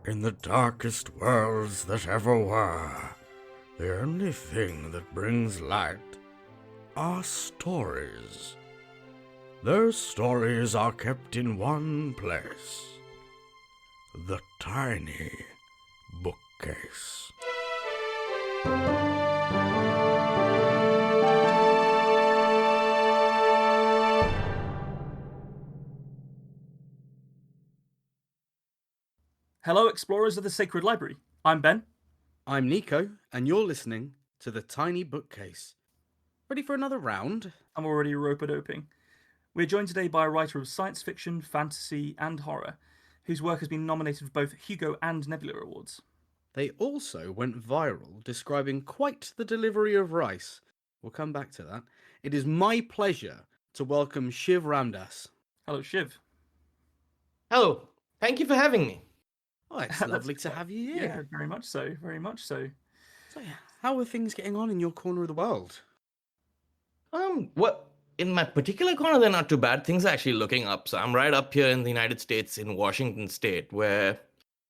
In the darkest worlds that ever were, the only thing that brings light are stories. Those stories are kept in one place, the tiny bookcase. Hello, explorers of the Sacred Library. I'm Ben. I'm Nico, and you're listening to The Tiny Bookcase. Ready for another round? I'm already rope-a-doping. We're joined today by a writer of science fiction, fantasy, and horror, whose work has been nominated for both Hugo and Nebula Awards. They also went viral, describing quite the delivery of rice. We'll come back to that. It is my pleasure to welcome Shiv Ramdas. Hello, Shiv. Hello. Thank you for having me. Oh, it's lovely to have you here. Yeah, very much so. Very much so. So, how are things getting on in your corner of the world? What in my particular corner, they're not too bad. Things are actually looking up. So I'm right up here in the United States, in Washington State, where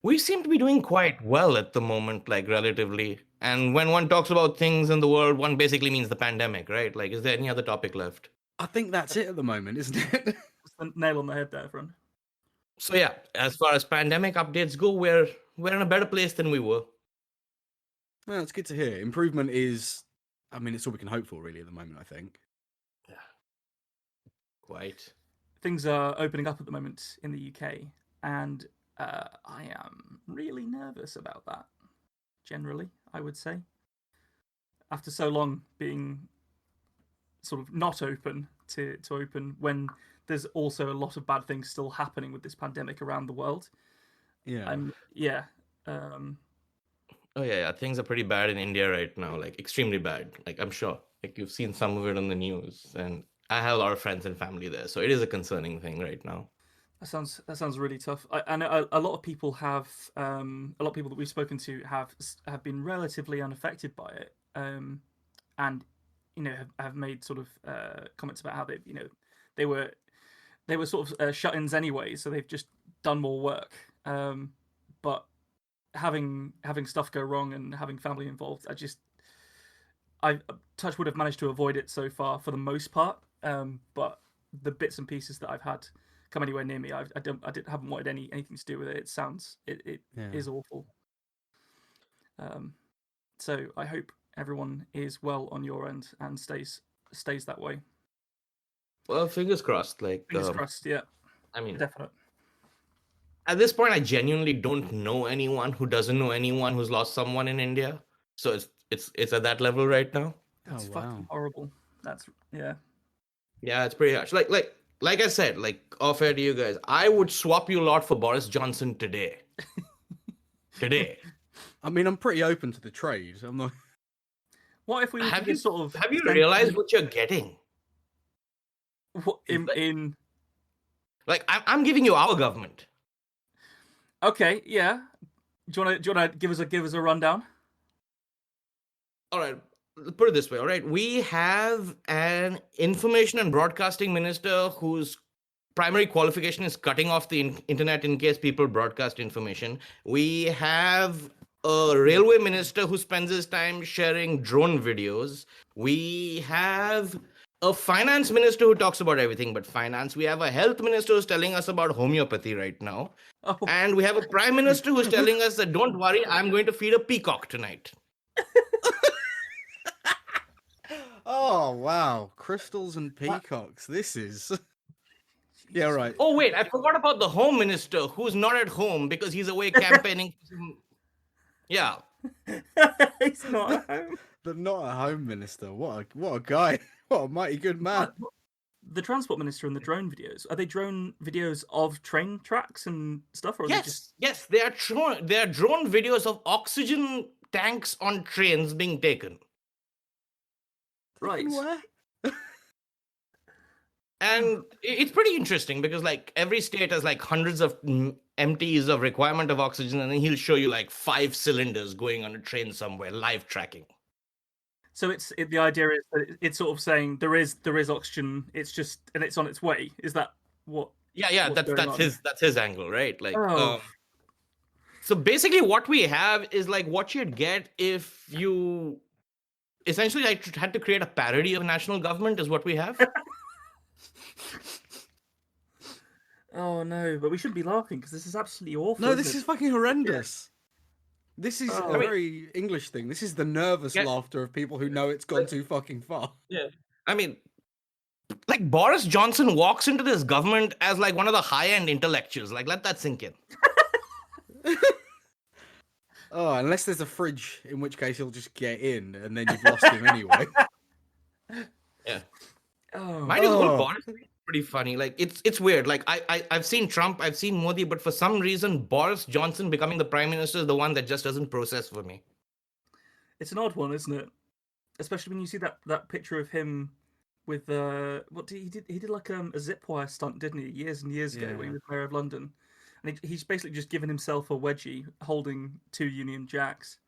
we seem to be doing quite well at the moment, like relatively. And when one talks about things in the world, one basically means the pandemic, right? Like, is there any other topic left? I think that's it at the moment, isn't it? That's the nail on the head there, friend. So yeah, as far as pandemic updates go, we're in a better place than we were. Well, it's good to hear. Improvement is, it's all we can hope for, really, at the moment, I think. Yeah. Quite. Things are opening up at the moment in the UK, and I am really nervous about that, generally, I would say. After so long being sort of not open to open, when there's also a lot of bad things still happening with this pandemic around the world. Yeah. Oh yeah, things are pretty bad in India right now, like extremely bad. Like I'm sure, like you've seen some of it on the news, and I have a lot of friends and family there, so it is a concerning thing right now. That sounds really tough. I know a lot of people have, a lot of people that we've spoken to have been relatively unaffected by it, and have made sort of comments about how they were sort of shut-ins anyway, so they've just done more work. But having stuff go wrong and having family involved, I touch would have managed to avoid it so far for the most part. But the bits and pieces that I've had come anywhere near me, I haven't wanted anything to do with it. It is awful. So I hope everyone is well on your end and stays that way. Well, fingers crossed. Fingers crossed, yeah. I mean, definite. At this point, I genuinely don't know anyone who doesn't know anyone who's lost someone in India. So it's at that level right now. That's fucking horrible. Yeah, it's pretty harsh. Like I said, like off air to you guys, I would swap you lot for Boris Johnson today. Today. I'm pretty open to the trade. I'm not. What if we have you extend... realized what you're getting? What in? Like I'm giving you our government. Okay, yeah. Do you wanna give us a rundown? All right, put it this way. All right, we have an information and broadcasting minister whose primary qualification is cutting off the internet in case people broadcast information. We have a railway minister who spends his time sharing drone videos. We have a finance minister who talks about everything but finance. We have a health minister who's telling us about homeopathy right now. Oh. And we have a prime minister who's telling us that don't worry, I'm going to feed a peacock tonight. Oh, wow. Crystals and peacocks. This is... Yeah, right. Oh, wait. I forgot about the home minister who's not at home because he's away campaigning. Yeah. He's not at home. The not at home minister. What a guy. What a mighty good man. The transport minister and the drone videos, are they drone videos of train tracks and stuff? Or are yes, they are drone videos of oxygen tanks on trains being taken. Right. Where? And it's pretty interesting because like every state has like hundreds of empties of requirement of oxygen, and then he'll show you like 5 cylinders going on a train somewhere, live tracking. So the idea is that it's sort of saying there is oxygen. It's just, and it's on its way. Is that what? Yeah. That's his angle, right? Like, So basically, what we have is like what you'd get if you essentially like had to create a parody of a national government. Is what we have. Oh no, but we shouldn't be laughing because this is absolutely awful. No, isn't this it? is fucking horrendous. This is Oh. a very English thing. This is the nervous Yeah. laughter of people who know it's gone too fucking far. Yeah. I mean, like Boris Johnson walks into this government as like one of the high-end intellectuals. Like, let that sink in. Oh, unless there's a fridge, in which case he'll just get in, and then you've lost him anyway. Yeah. Oh. Mind you, the whole Oh. Boris thing is pretty funny. Like, it's weird. Like, I've seen Trump, I've seen Modi, but for some reason, Boris Johnson becoming the prime minister is the one that just doesn't process for me. It's an odd one, isn't it? Especially when you see that picture of him with what did he did? He did like a zip wire stunt, didn't he? Years and years ago when he Yeah. was mayor of London, and he's basically just given himself a wedgie holding 2 Union Jacks.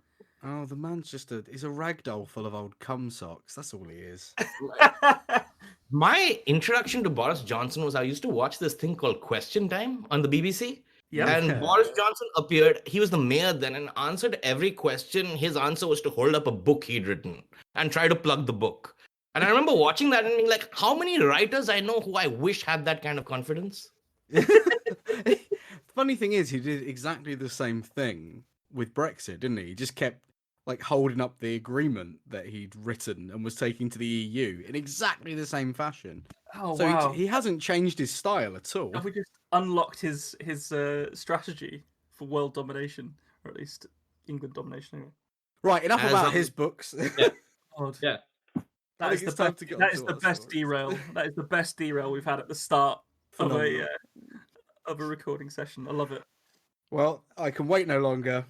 Oh, the man's just he's a ragdoll full of old cum socks. That's all he is. My introduction to Boris Johnson was I used to watch this thing called Question Time on the BBC. Yeah. And Yeah. Boris Johnson appeared. He was the mayor then and answered every question. His answer was to hold up a book he'd written and try to plug the book. And I remember watching that and being like, how many writers I know who I wish had that kind of confidence? Funny thing is, he did exactly the same thing with Brexit, didn't he? He just kept like holding up the agreement that he'd written and was taking to the EU in exactly the same fashion. Oh So wow! he hasn't changed his style at all. Have we just unlocked his strategy for world domination, or at least England domination? Anyway. Right, enough As about his books. God. Yeah. I That is think the it's time best. to get That on is to the our best stories. derail. That is the best derail we've had at the start of Phenomenal. a recording session. I love it. Well, I can wait no longer.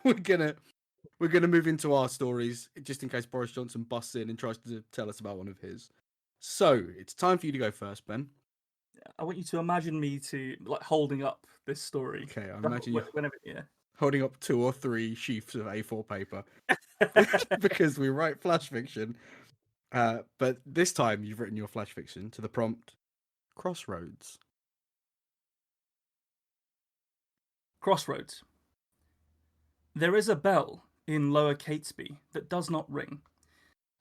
we're gonna move into our stories, just in case Boris Johnson busts in and tries to tell us about one of his. So it's time for you to go first, Ben. I want you to imagine me like holding up this story. Okay, I imagine you Whenever, yeah. holding up 2 or 3 sheafs of A4 paper because we write flash fiction. But this time you've written your flash fiction to the prompt Crossroads. Crossroads. There is a bell in Lower Catesby that does not ring.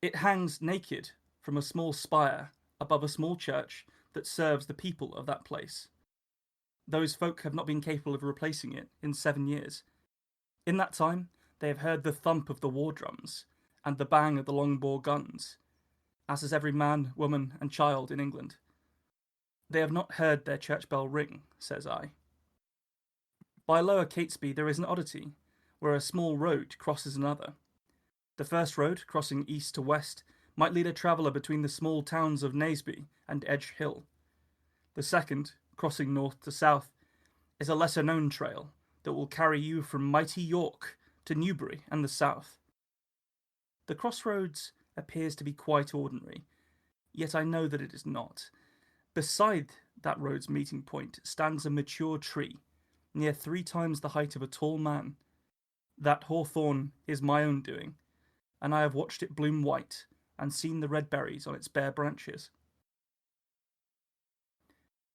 It hangs naked from a small spire above a small church that serves the people of that place. Those folk have not been capable of replacing it in 7 years. In that time, they have heard the thump of the war drums and the bang of the long-bore guns, as has every man, woman, and child in England. They have not heard their church bell ring, says I. By Lower Catesby there is an oddity, where a small road crosses another. The first road, crossing east to west, might lead a traveller between the small towns of Naseby and Edge Hill. The second, crossing north to south, is a lesser-known trail that will carry you from mighty York to Newbury and the south. The crossroads appears to be quite ordinary, yet I know that it is not. Beside that road's meeting point stands a mature tree, near 3 times the height of a tall man. That hawthorn is my own doing, and I have watched it bloom white and seen the red berries on its bare branches.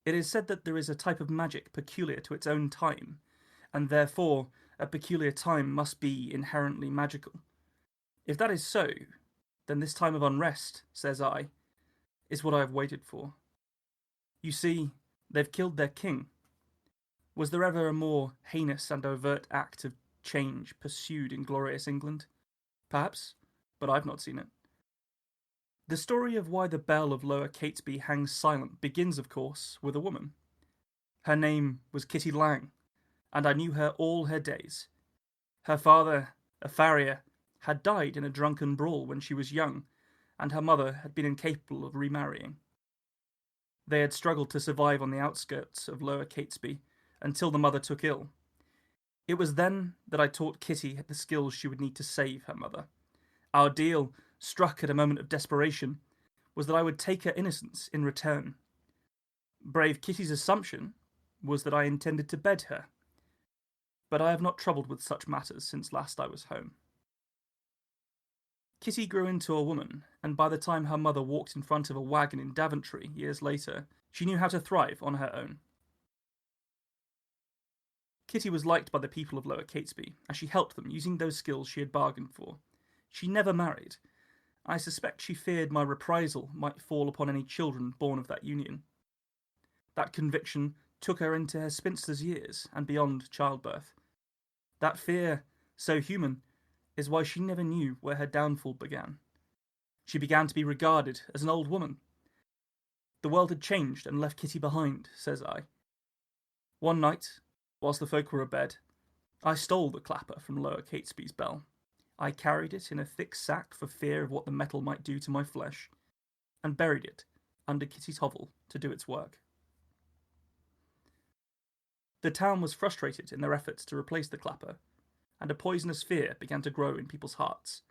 It is said that there is a type of magic peculiar to its own time, and therefore a peculiar time must be inherently magical. If that is so, then this time of unrest, says I, is what I have waited for. You see, they've killed their king. Was there ever a more heinous and overt act of change pursued in glorious England? Perhaps, but I've not seen it. The story of why the bell of Lower Catesby hangs silent begins, of course, with a woman. Her name was Kitty Lang, and I knew her all her days. Her father, a farrier, had died in a drunken brawl when she was young, and her mother had been incapable of remarrying. They had struggled to survive on the outskirts of Lower Catesby until the mother took ill. It was then that I taught Kitty the skills she would need to save her mother. Our deal, struck at a moment of desperation, was that I would take her innocence in return. Brave Kitty's assumption was that I intended to bed her, but I have not troubled with such matters since last I was home. Kitty grew into a woman, and by the time her mother walked in front of a wagon in Daventry years later, she knew how to thrive on her own. Kitty was liked by the people of Lower Catesby, as she helped them using those skills she had bargained for. She never married. I suspect she feared my reprisal might fall upon any children born of that union. That conviction took her into her spinster's years and beyond childbirth. That fear, so human, is why she never knew where her downfall began. She began to be regarded as an old woman. The world had changed and left Kitty behind, says I. One night, whilst the folk were abed, I stole the clapper from Lower Catesby's bell. I carried it in a thick sack for fear of what the metal might do to my flesh, and buried it under Kitty's hovel to do its work. The town was frustrated in their efforts to replace the clapper, and a poisonous fear began to grow in people's hearts.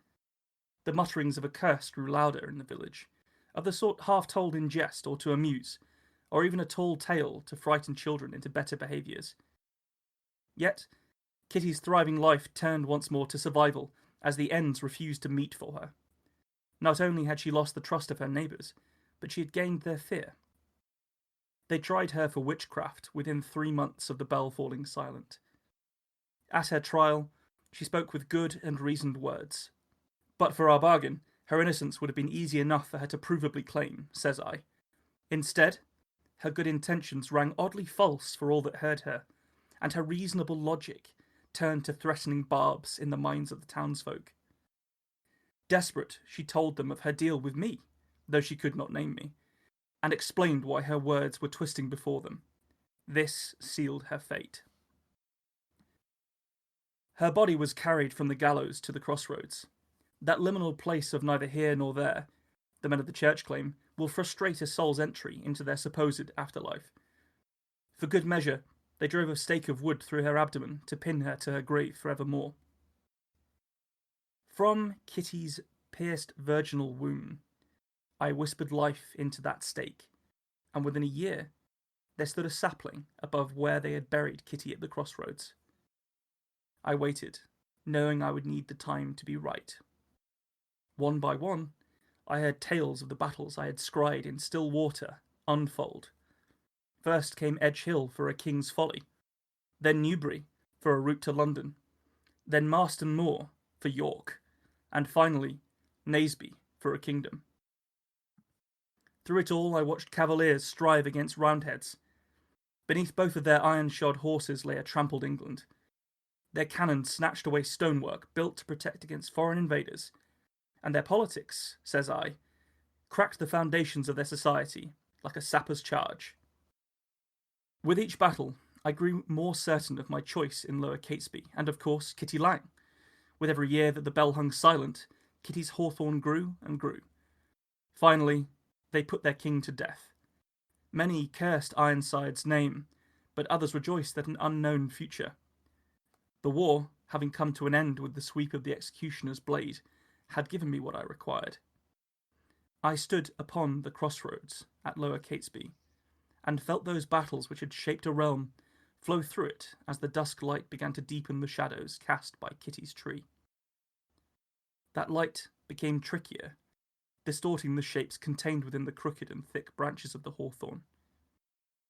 The mutterings of a curse grew louder in the village, of the sort half told in jest or to amuse, or even a tall tale to frighten children into better behaviours. Yet, Kitty's thriving life turned once more to survival as the ends refused to meet for her. Not only had she lost the trust of her neighbours, but she had gained their fear. They tried her for witchcraft within 3 months of the bell falling silent. At her trial, she spoke with good and reasoned words. But for our bargain, her innocence would have been easy enough for her to provably claim, says I. Instead, her good intentions rang oddly false for all that heard her, and her reasonable logic turned to threatening barbs in the minds of the townsfolk. Desperate, she told them of her deal with me, though she could not name me, and explained why her words were twisting before them. This sealed her fate. Her body was carried from the gallows to the Crossroads. That liminal place of neither here nor there, the men of the church claim, will frustrate a soul's entry into their supposed afterlife. For good measure, they drove a stake of wood through her abdomen to pin her to her grave forevermore. From Kitty's pierced virginal womb, I whispered life into that stake, and within a year, there stood a sapling above where they had buried Kitty at the Crossroads. I waited, knowing I would need the time to be right. One by one, I heard tales of the battles I had scried in still water unfold. First came Edge Hill for a king's folly, then Newbury for a route to London, then Marston Moor for York, and finally Naseby for a kingdom. Through it all I watched cavaliers strive against Roundheads. Beneath both of their iron-shod horses lay a trampled England. Their cannon snatched away stonework built to protect against foreign invaders, and their politics, says I, cracked the foundations of their society like a sapper's charge. With each battle, I grew more certain of my choice in Lower Catesby, and of course Kitty Lang. With every year that the bell hung silent, Kitty's hawthorn grew and grew. Finally, they put their king to death. Many cursed Ironside's name, but others rejoiced at an unknown future. The war, having come to an end with the sweep of the executioner's blade, had given me what I required. I stood upon the Crossroads at Lower Catesby, and felt those battles which had shaped a realm flow through it as the dusk light began to deepen the shadows cast by Kitty's tree. That light became trickier, distorting the shapes contained within the crooked and thick branches of the hawthorn.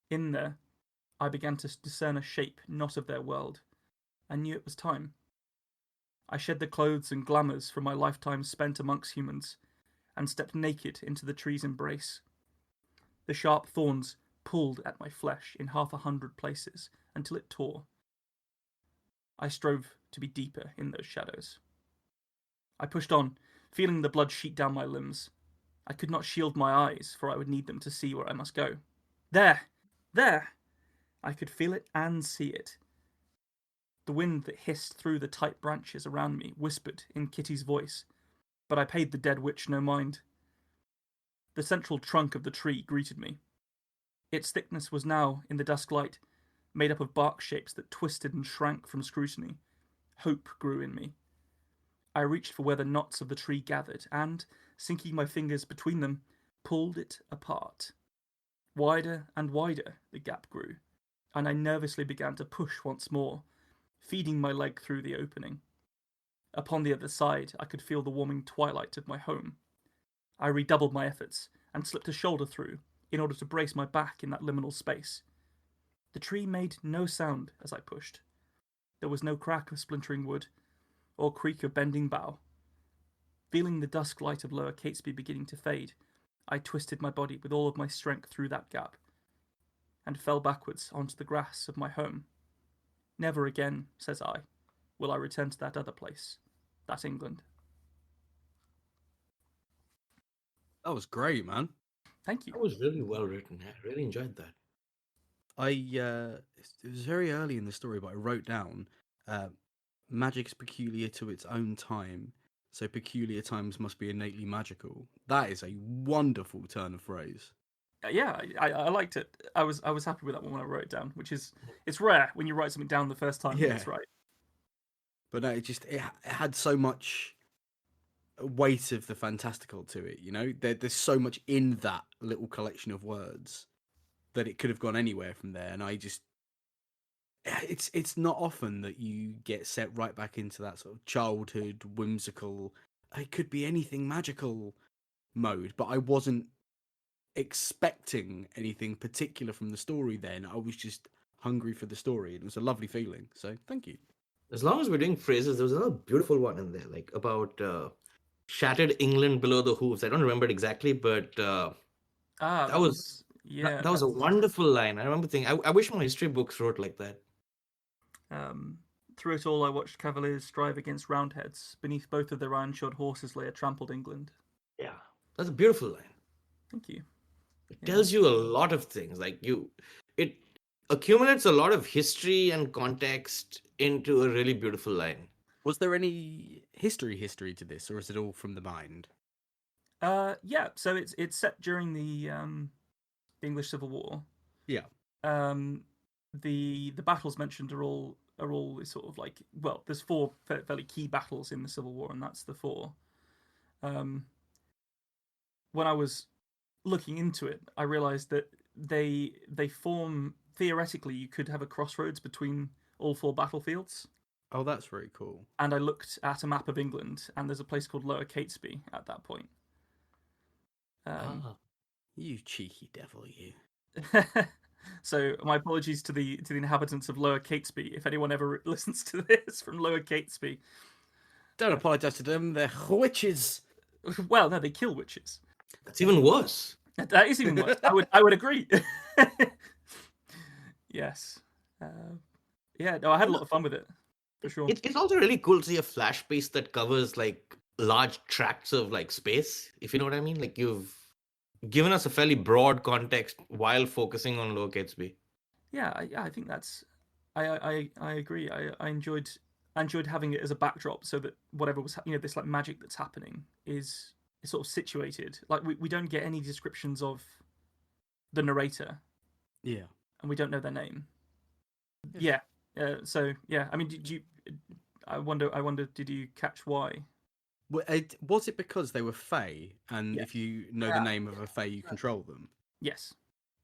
In there, I began to discern a shape not of their world, and knew it was time. I shed the clothes and glamours from my lifetime spent amongst humans, and stepped naked into the tree's embrace. The sharp thorns pulled at my flesh in 100 places until it tore. I strove to be deeper in those shadows. I pushed on, feeling the blood sheet down my limbs. I could not shield my eyes, for I would need them to see where I must go. There! There! I could feel it and see it. The wind that hissed through the tight branches around me whispered in Kitty's voice, but I paid the dead witch no mind. The central trunk of the tree greeted me. Its thickness was now, in the dusk light, made up of bark shapes that twisted and shrank from scrutiny. Hope grew in me. I reached for where the knots of the tree gathered, and, sinking my fingers between them, pulled it apart. Wider and wider the gap grew, and I nervously began to push once more, feeding my leg through the opening. Upon the other side, I could feel the warming twilight of my home. I redoubled my efforts, and slipped a shoulder through, in order to brace my back in that liminal space. The tree made no sound as I pushed. There was no crack of splintering wood, or creak of bending bough. Feeling the dusk light of Lower Catesby beginning to fade, I twisted my body with all of my strength through that gap, and fell backwards onto the grass of my home. Never again, says I, will I return to that other place, that England. That was great, man. Thank you. That was really well written. I really enjoyed that. It was very early in the story, but I wrote down, magic is peculiar to its own time, so peculiar times must be innately magical. That is a wonderful turn of phrase. Yeah, I liked it. I was happy with that one when I wrote it down, which is, it's rare when you write something down the first time. Yeah. That's right. But no, it had so much weight of the fantastical to it, you know? There's so much in that little collection of words that it could have gone anywhere from there, and it's not often that you get set right back into that sort of childhood, whimsical, it could be anything magical mode, but I wasn't expecting anything particular from the story then. I was just hungry for the story. It was a lovely feeling, so thank you. As long as we're doing phrases, there was another beautiful one in there, like about shattered England below the hooves. I don't remember it exactly, but that was yeah. that was a wonderful line. I remember thinking, I wish my history books wrote like that. Through it all, I watched cavaliers strive against Roundheads. Beneath both of their iron-shod horses lay a trampled England. Yeah, that's a beautiful line. Thank you. It tells you a lot of things. Like it accumulates a lot of history and context into a really beautiful line. Was there any history to this, or is it all from the mind? Yeah. So it's set during the English Civil War. Yeah. The battles mentioned are all sort of like, well, there's 4 fairly key battles in the Civil War, and that's the 4. When I was looking into it, I realized that they form, theoretically, you could have a crossroads between all 4 battlefields. Oh, that's very cool. And I looked at a map of England, and there's a place called Lower Catesby at that point. You cheeky devil, you. So my apologies to the inhabitants of Lower Catesby, if anyone ever listens to this from Lower Catesby. Don't apologise to them, they're witches. Well, no, they kill witches. That's even worse. That is even worse. I would agree. Yes. Yeah, no, I had a lot of fun with it, for sure. It's also really cool to see a flash piece that covers like large tracts of like space, if you know what I mean. Like you've given us a fairly broad context while focusing on Lower Catesby. Yeah, I think that's. I agree. I enjoyed having it as a backdrop, so that whatever was, this like magic that's happening is sort of situated. Like we don't get any descriptions of the narrator. Yeah. And we don't know their name. Yeah. So yeah, I mean, did you? I wonder. Did you catch why? Was it because they were Fae, and Yeah. if you know the name of a Fae, you control them? Yes.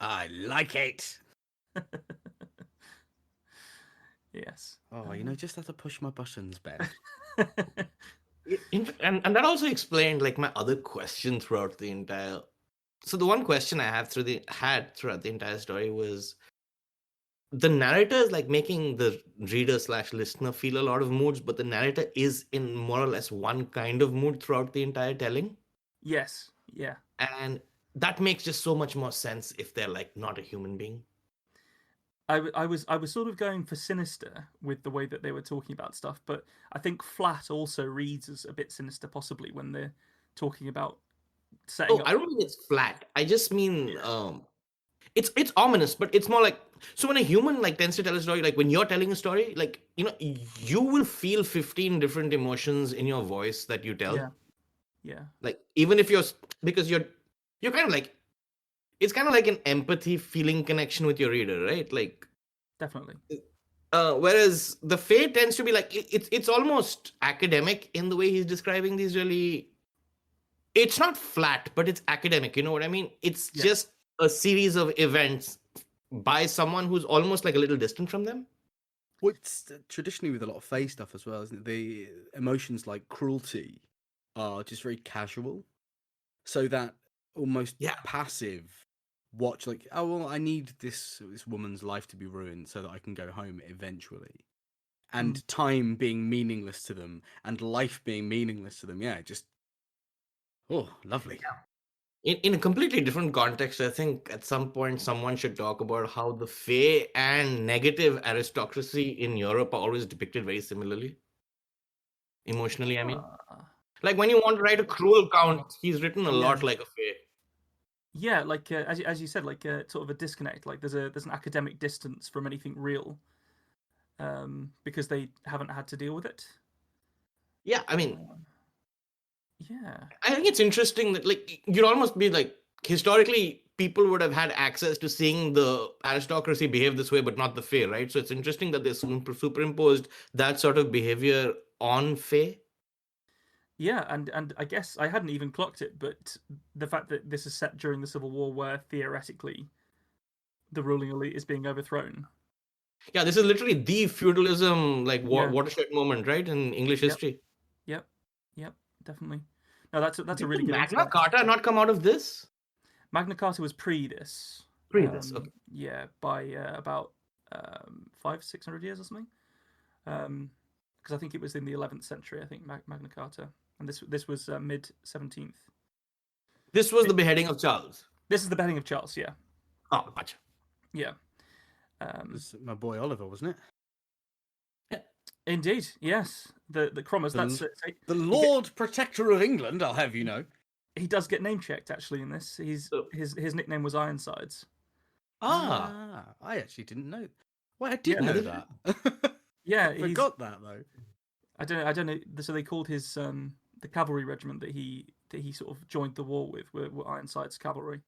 I like it. Yes. Oh, just have to push my buttons, Ben. And that also explained like my other question throughout the entire. So the one question I had throughout the entire story was, the narrator is like making the reader/listener feel a lot of moods, but the narrator is in more or less one kind of mood throughout the entire telling. Yes. Yeah. And that makes just so much more sense if they're like not a human being. I was sort of going for sinister with the way that they were talking about stuff, but I think flat also reads as a bit sinister, possibly when they're talking about setting up. I don't mean it's flat. I just mean it's ominous, but it's more like, so when a human like tends to tell a story, like when you're telling a story, like you will feel 15 different emotions in your voice that you tell. Yeah. Like even if because you're kind of like, it's kind of like an empathy feeling connection with your reader, right? Like Definitely. Whereas the Fae tends to be like, it's almost academic in the way he's describing these really. It's not flat, but it's academic. You know what I mean? It's just a series of events by someone who's almost like a little distant from them. Well, it's traditionally with a lot of Fae stuff as well, isn't it? The emotions like cruelty are just very casual. So that almost passive watch, like, oh, well, I need this woman's life to be ruined so that I can go home eventually. and time being meaningless to them and life being meaningless to them. Yeah, just lovely. In a completely different context, I think at some point someone should talk about how the Fae and negative aristocracy in Europe are always depicted very similarly. Emotionally, I mean. Like when you want to write a cruel count, he's written a lot like a Fae. Yeah, like as you said, like sort of a disconnect. Like there's an academic distance from anything real, because they haven't had to deal with it. Yeah, I mean, yeah, I think it's interesting that like you'd almost be like historically people would have had access to seeing the aristocracy behave this way, but not the Fae, right? So it's interesting that they superimposed that sort of behavior on Fae. yeah, and I guess I hadn't even clocked it, but the fact that this is set during the Civil War, where theoretically the ruling elite is being overthrown. Yeah, this is literally the feudalism like watershed moment, right, in English history. Yep, definitely. No, that's a really good Magna insight. Carta not come out of this? Magna Carta was pre this. Okay. Yeah, by about 500-600 years or something. Because I think it was in the 11th century. I think Magna Carta, and this was mid 17th. This was the beheading of Charles. This is the beheading of Charles. Yeah. Oh, gotcha. Yeah. This is my boy Oliver, wasn't it? Indeed, yes. The Cromwell's. That's the Lord Protector of England. I'll have you know. He does get name checked actually in this. His nickname was Ironsides. I actually didn't know. Well, I did know that. Yeah, I forgot that though. I don't know. So they called his the cavalry regiment that he sort of joined the war with were Ironsides cavalry.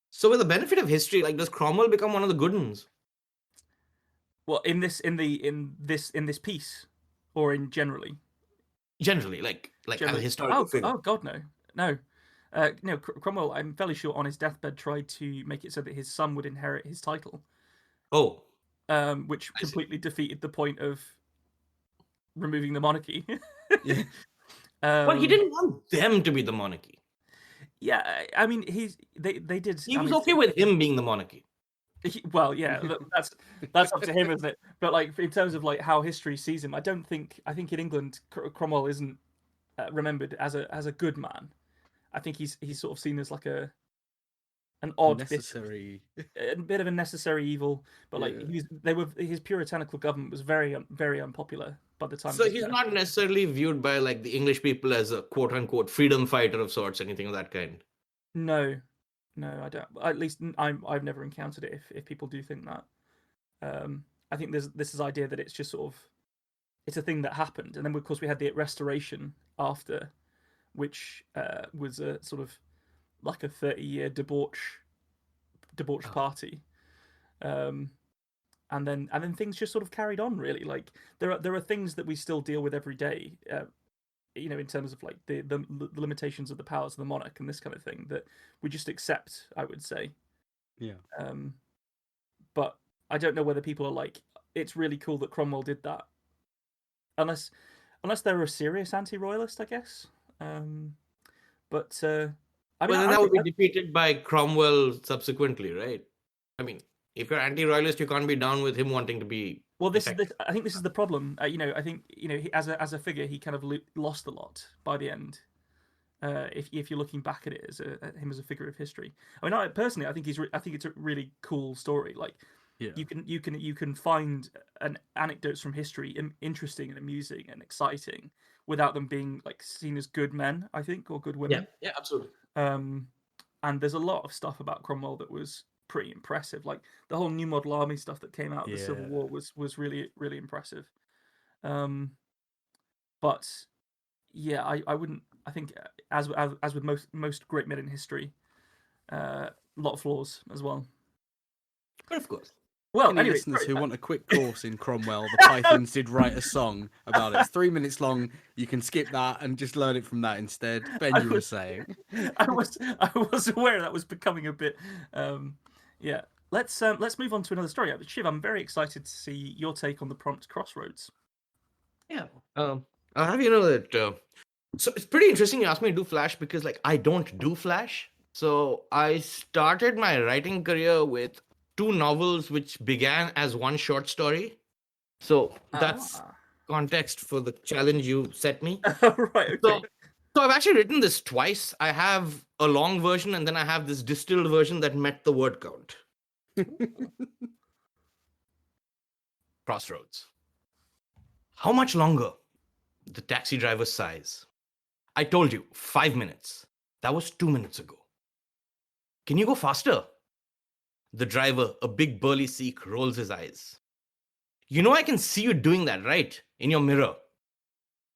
So with the benefit of history, like does Cromwell become one of the good ones? Well, in this piece, or in generally. Generally, like as a historical figure. Oh God, no. No, Cromwell, I'm fairly sure, on his deathbed tried to make it so that his son would inherit his title. Oh. Which completely defeated the point of removing the monarchy. Yeah. Well, he didn't want them to be the monarchy. Yeah, I mean, they did. He was okay with him being the monarchy. Well, yeah, that's up to him, isn't it? But like in terms of like how history sees him, I think in England Cromwell isn't remembered as a good man. I think he's sort of seen as like an odd bit of a necessary evil. But like his puritanical government was very very unpopular by the time. So he's not necessarily viewed by like the English people as a quote unquote freedom fighter of sorts, anything of that kind. No, I don't. At least I've never encountered it. If people do think that, I think there's this idea that it's just sort of it's a thing that happened, and then of course we had the Restoration after, which was a sort of like a 30-year debauched party, and then things just sort of carried on. Really, like there are things that we still deal with every day. In terms of like the limitations of the powers of the monarch and this kind of thing that we just accept, I would say. Yeah. But I don't know whether people are like, it's really cool that Cromwell did that. Unless they're a serious anti-royalist, I guess. But I mean, then that would be defeated by Cromwell subsequently, right? I mean, if you're anti-royalist, you can't be down with him wanting to be. Well, I think this is the problem. I think he, as a figure, he kind of lost a lot by the end. If you're looking back at it as him as a figure of history, I mean, personally, I think it's a really cool story. Like, you can find anecdotes from history interesting and amusing and exciting without them being like seen as good men, I think, or good women. Yeah, absolutely. And there's a lot of stuff about Cromwell that was pretty impressive. Like the whole New Model Army stuff that came out of the Civil War was really, really impressive. But yeah, I wouldn't. I think as with most great men in history, a lot of flaws as well. But of course. Well, anyway, listeners who want a quick course in Cromwell, the Pythons did write a song about it. It's 3 minutes long. You can skip that and just learn it from that instead. Ben, you were saying. I was aware that was becoming a bit. Yeah. Let's move on to another story. Shiv, I'm very excited to see your take on the prompt Crossroads. Yeah. I'll have you know that. So it's pretty interesting you asked me to do Flash because like I don't do Flash. So I started my writing career with 2 novels which began as one short story. So that's Ah. context for the challenge you set me. Right. So, Okay. so I've actually written this twice. I have a long version and then I have this distilled version that met the word count. Crossroads. How much longer? The taxi driver sighs. I told you, 5 minutes. That was 2 minutes ago. Can you go faster? The driver, a big burly Sikh, rolls his eyes. You know I can see you doing that, right? In your mirror.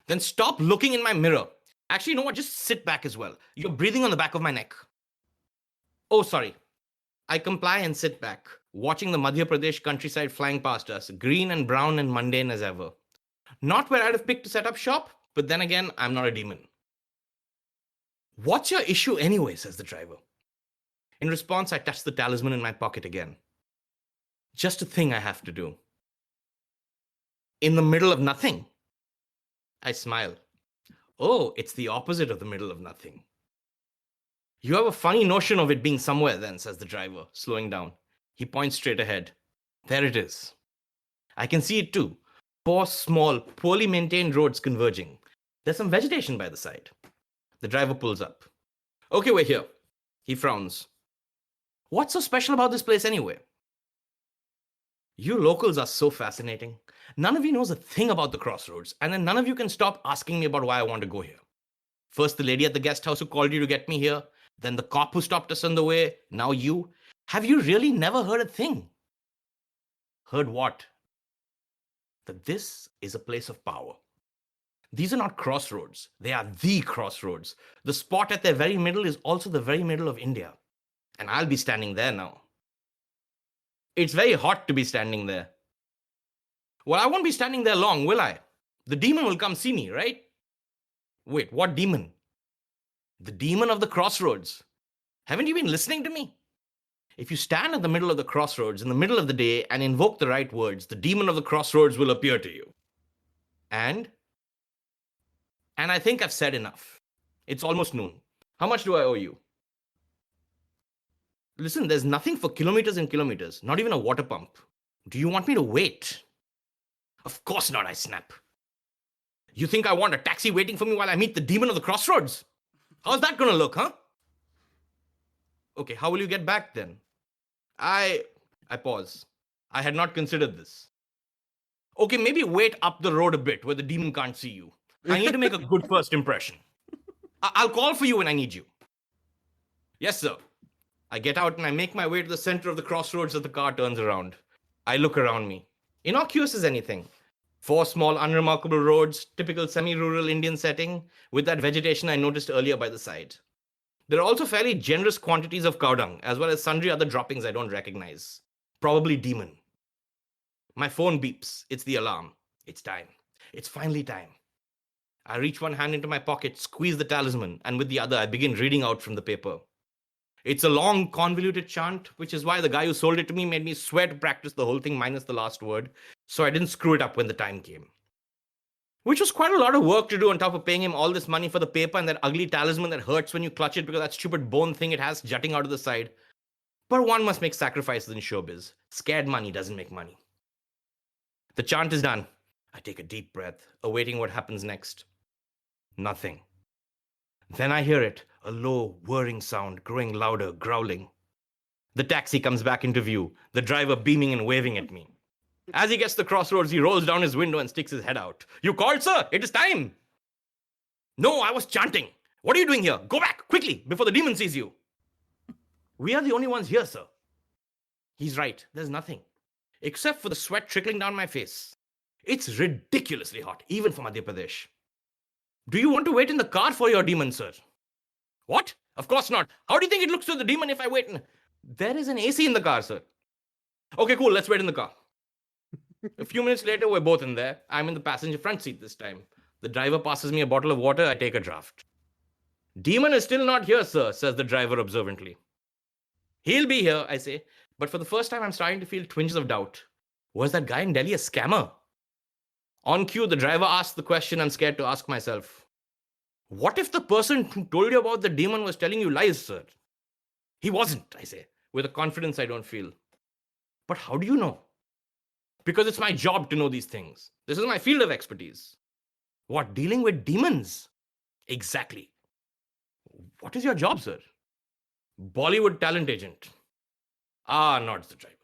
Then stop looking in my mirror. Actually, you know what? Just sit back as well. You're breathing on the back of my neck. Oh, sorry. I comply and sit back, watching the Madhya Pradesh countryside flying past us, green and brown and mundane as ever. Not where I'd have picked to set up shop, but then again, I'm not a demon. What's your issue anyway, says the driver. In response, I touch the talisman in my pocket again. Just a thing I have to do. In the middle of nothing. I smile. Oh, it's the opposite of the middle of nothing. You have a funny notion of it being somewhere then, says the driver, slowing down. He points straight ahead. There it is. I can see it too. 4 small, poorly maintained roads converging. There's some vegetation by the side. The driver pulls up. Okay, we're here. He frowns. What's so special about this place anyway? You locals are so fascinating. None of you knows a thing about the Crossroads, and then none of you can stop asking me about why I want to go here. First the lady at the guest house who called you to get me here, then the cop who stopped us on the way, now you. Have you really never heard a thing? Heard what? That this is a place of power. These are not crossroads. They are the crossroads. The spot at their very middle is also the very middle of India. And I'll be standing there now. It's very hot to be standing there. Well, I won't be standing there long, will I? The demon will come see me, right? Wait, what demon? The demon of the crossroads. Haven't you been listening to me? If you stand at the middle of the crossroads in the middle of the day and invoke the right words, the demon of the crossroads will appear to you. And I think I've said enough. It's almost noon. How much do I owe you? Listen, there's nothing for kilometers and kilometers, not even a water pump. Do you want me to wait? Of course not, I snap. You think I want a taxi waiting for me while I meet the demon of the crossroads? How's that gonna look, huh? Okay, how will you get back then? I pause. I had not considered this. Okay, maybe wait up the road a bit where the demon can't see you. I need to make a good first impression. I'll call for you when I need you. Yes, sir. I get out and I make my way to the center of the crossroads as the car turns around. I look around me. Innocuous as anything. 4 small, unremarkable roads, typical semi-rural Indian setting, with that vegetation I noticed earlier by the side. There are also fairly generous quantities of cow dung, as well as sundry other droppings I don't recognize. Probably demon. My phone beeps. It's the alarm. It's time. It's finally time. I reach one hand into my pocket, squeeze the talisman, and with the other I begin reading out from the paper. It's a long, convoluted chant, which is why the guy who sold it to me made me swear to practice the whole thing minus the last word, so I didn't screw it up when the time came. Which was quite a lot of work to do on top of paying him all this money for the paper and that ugly talisman that hurts when you clutch it because that stupid bone thing it has jutting out of the side. But one must make sacrifices in showbiz. Scared money doesn't make money. The chant is done. I take a deep breath, awaiting what happens next. Nothing. Then I hear it, a low, whirring sound, growing louder, growling. The taxi comes back into view, the driver beaming and waving at me. As he gets to the crossroads, he rolls down his window and sticks his head out. You called, sir? It is time. No, I was chanting. What are you doing here? Go back, quickly, before the demon sees you. We are the only ones here, sir. He's right, there's nothing. Except for the sweat trickling down my face. It's ridiculously hot, even for Madhya Pradesh. Do you want to wait in the car for your demon, sir? What? Of course not. How do you think it looks to the demon if I wait in... There is an AC in the car, sir. Okay, cool, let's wait in the car. A few minutes later, we're both in there. I'm in the passenger front seat this time. The driver passes me a bottle of water. I take a draft. Demon is still not here, sir, says the driver observantly. He'll be here, I say. But for the first time, I'm starting to feel twinges of doubt. Was that guy in Delhi a scammer? On cue, the driver asks the question I'm scared to ask myself. What if the person who told you about the demon was telling you lies, sir? He wasn't, I say, with a confidence I don't feel. But how do you know? because it's my job to know these things. This is my field of expertise. What, dealing with demons? Exactly. What is your job, sir? Bollywood talent agent. Ah, nods the driver.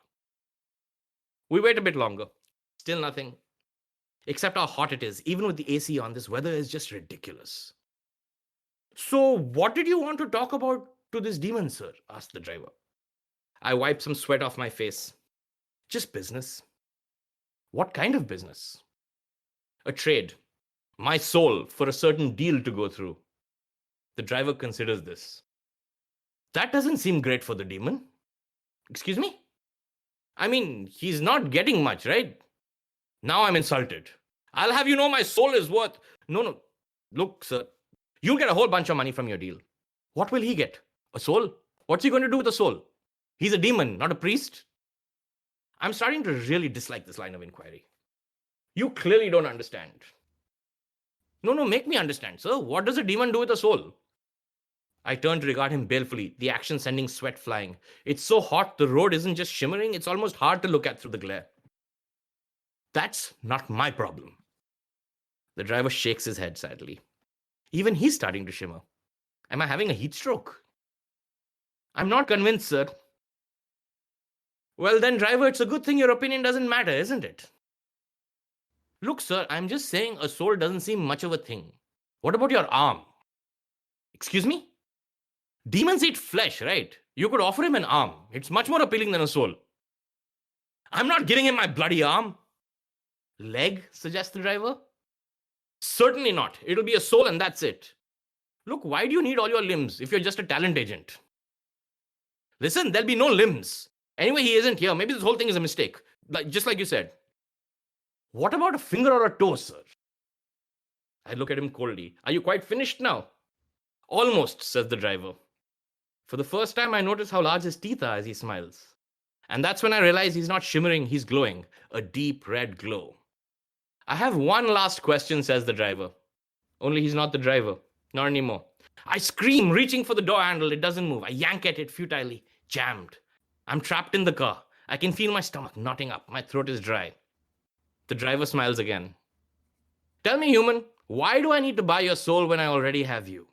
We wait a bit longer. Still nothing. Except how hot it is. Even with the AC on, this weather is just ridiculous. So, what did you want to talk about to this demon, sir? Asked the driver. I wiped some sweat off my face. Just business. What kind of business? A trade. My soul for a certain deal to go through. The driver considers this. That doesn't seem great for the demon. Excuse me? I mean, he's not getting much, right? Now I'm insulted. I'll have you know my soul is worth... No. Look, sir. You'll get a whole bunch of money from your deal. What will he get? A soul? What's he going to do with a soul? He's a demon, not a priest. I'm starting to really dislike this line of inquiry. You clearly don't understand. No, make me understand, sir. What does a demon do with a soul? I turned to regard him balefully, the action sending sweat flying. It's so hot, the road isn't just shimmering, it's almost hard to look at through the glare. That's not my problem. The driver shakes his head sadly. Even he's starting to shimmer. Am I having a heat stroke? I'm not convinced, sir. Well then, driver, it's a good thing your opinion doesn't matter, isn't it? Look, sir, I'm just saying a soul doesn't seem much of a thing. What about your arm? Excuse me? Demons eat flesh, right? You could offer him an arm. It's much more appealing than a soul. I'm not giving him my bloody arm. Leg, suggests the driver. Certainly not. It'll be a soul and that's it. Look, why do you need all your limbs if you're just a talent agent? Listen, there'll be no limbs. Anyway, he isn't here. Maybe this whole thing is a mistake. Just like you said. What about a finger or a toe, sir? I look at him coldly. Are you quite finished now? Almost, says the driver. For the first time, I notice how large his teeth are as he smiles. And that's when I realize he's not shimmering, he's glowing. A deep red glow. I have one last question, says the driver. Only he's not the driver. Not anymore. I scream, reaching for the door handle. It doesn't move. I yank at it futilely. Jammed. I'm trapped in the car. I can feel my stomach knotting up. My throat is dry. The driver smiles again. Tell me, human, why do I need to buy your soul when I already have you?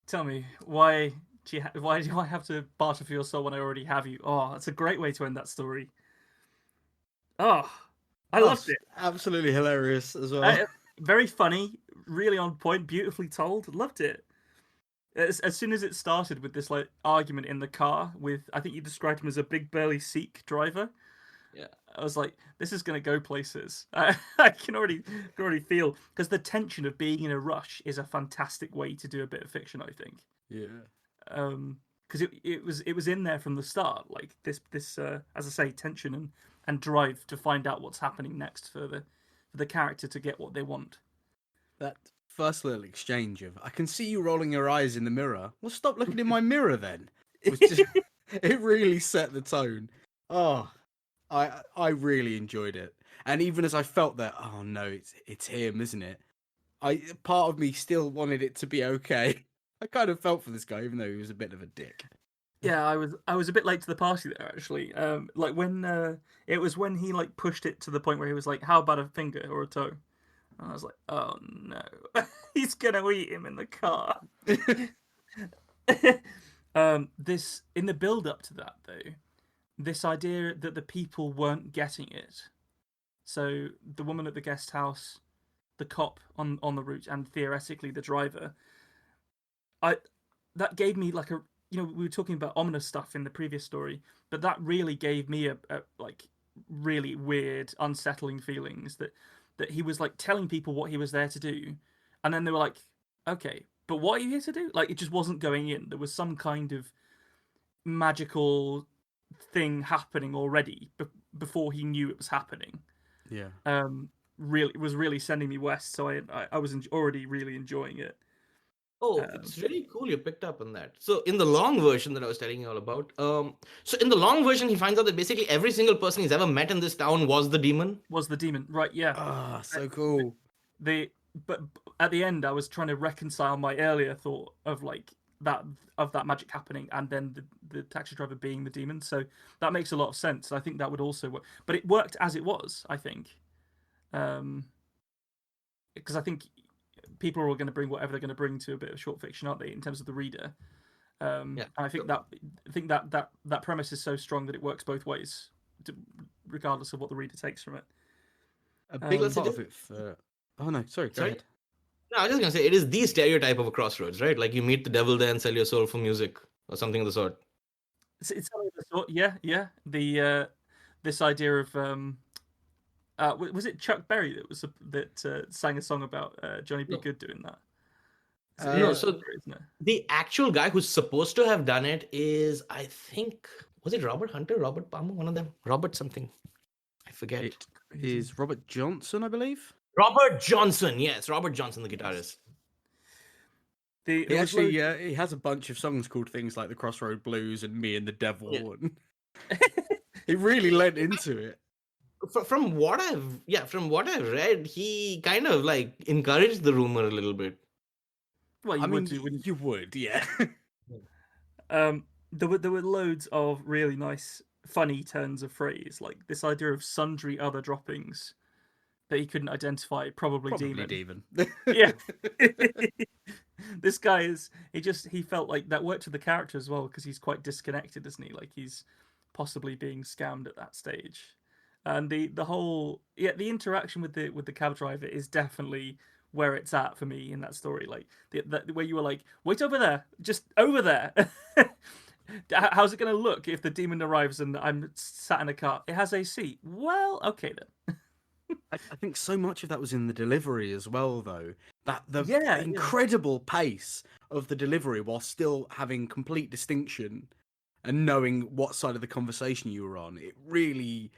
Tell me, why do I have to barter for your soul when I already have you? Oh, that's a great way to end that story. Oh, I loved it. Absolutely hilarious as well. Very funny, really on point, beautifully told. Loved it. As soon as it started with this like argument in the car with, I think you described him as a big burly Sikh driver. Yeah, I was like, this is going to go places. I can already feel, because the tension of being in a rush is a fantastic way to do a bit of fiction, I think. Yeah. Because it was in there from the start, like this as I say, tension and drive to find out what's happening next for the character to get what they want. That first little exchange of, I can see you rolling your eyes in the mirror. Well, stop looking in my mirror then. It really set the tone. Oh, I really enjoyed it. And even as I felt that, oh no, it's him, isn't it? Part of me still wanted it to be okay. I kind of felt for this guy, even though he was a bit of a dick. Yeah, I was a bit late to the party there actually. Like when it was when he like pushed it to the point where he was like, "How about a finger or a toe?" And I was like, "Oh no, he's gonna eat him in the car." This in the build up to that though, this idea that the people weren't getting it. So the woman at the guest house, the cop on the route, and theoretically the driver. That gave me like a, you know, we were talking about ominous stuff in the previous story, but that really gave me a like really weird, unsettling feelings that he was like telling people what he was there to do, and then they were like, okay, but what are you here to do? Like it just wasn't going in. There was some kind of magical thing happening already before he knew it was happening. Yeah. Really, it was really sending me west. So I was already really enjoying it. Oh, it's really cool you picked up on that. So in the long version that I was telling you all about, so in the long version, he finds out that basically every single person he's ever met in this town was the demon. Right? Yeah. Ah, so cool. But at the end, I was trying to reconcile my earlier thought of like, that magic happening, and then the taxi driver being the demon. So that makes a lot of sense. I think that would also work, but it worked as it was. I think, because I think people are all going to bring whatever they're going to bring to a bit of short fiction, aren't they? In terms of the reader, and I think that premise is so strong that it works both ways, regardless of what the reader takes from it. A big Um, part of it for... Oh no, sorry, go Sorry? ahead. No, I was just gonna say it is the stereotype of a crossroads, right? Like you meet the devil there and sell your soul for music or something of the sort. it's something of the sort, yeah. The this idea of was it Chuck Berry that sang a song about Johnny B. No. Good doing that? No, It's so Berry, isn't it? the actual guy who's supposed to have done it is, I think, was it Robert Hunter, Robert Palmer, one of them, Robert something, I forget. It is Robert Johnson, I believe. Robert Johnson, yes, Robert Johnson, the guitarist. There He was actually, loads- he has a bunch of songs called things like the Crossroad Blues and Me and the Devil. Yeah. And he really lent into it. From what I've read, he kind of like encouraged the rumor a little bit. well, you I would mean, do, wouldn't you would, yeah. there were loads of really nice, funny turns of phrase, like this idea of sundry other droppings that he couldn't identify, probably demon. Yeah. This guy he felt like that worked with the character as well, because he's quite disconnected, isn't he? Like he's possibly being scammed at that stage. And the whole the interaction with the cab driver is definitely where it's at for me in that story. Like the where you were like, wait over there, just over there. How's it going to look if the demon arrives and I'm sat in a car? It has AC. Well, okay then. I think so much of that was in the delivery as well, though. That the Yeah. incredible pace of the delivery while still having complete distinction and knowing what side of the conversation you were on, it really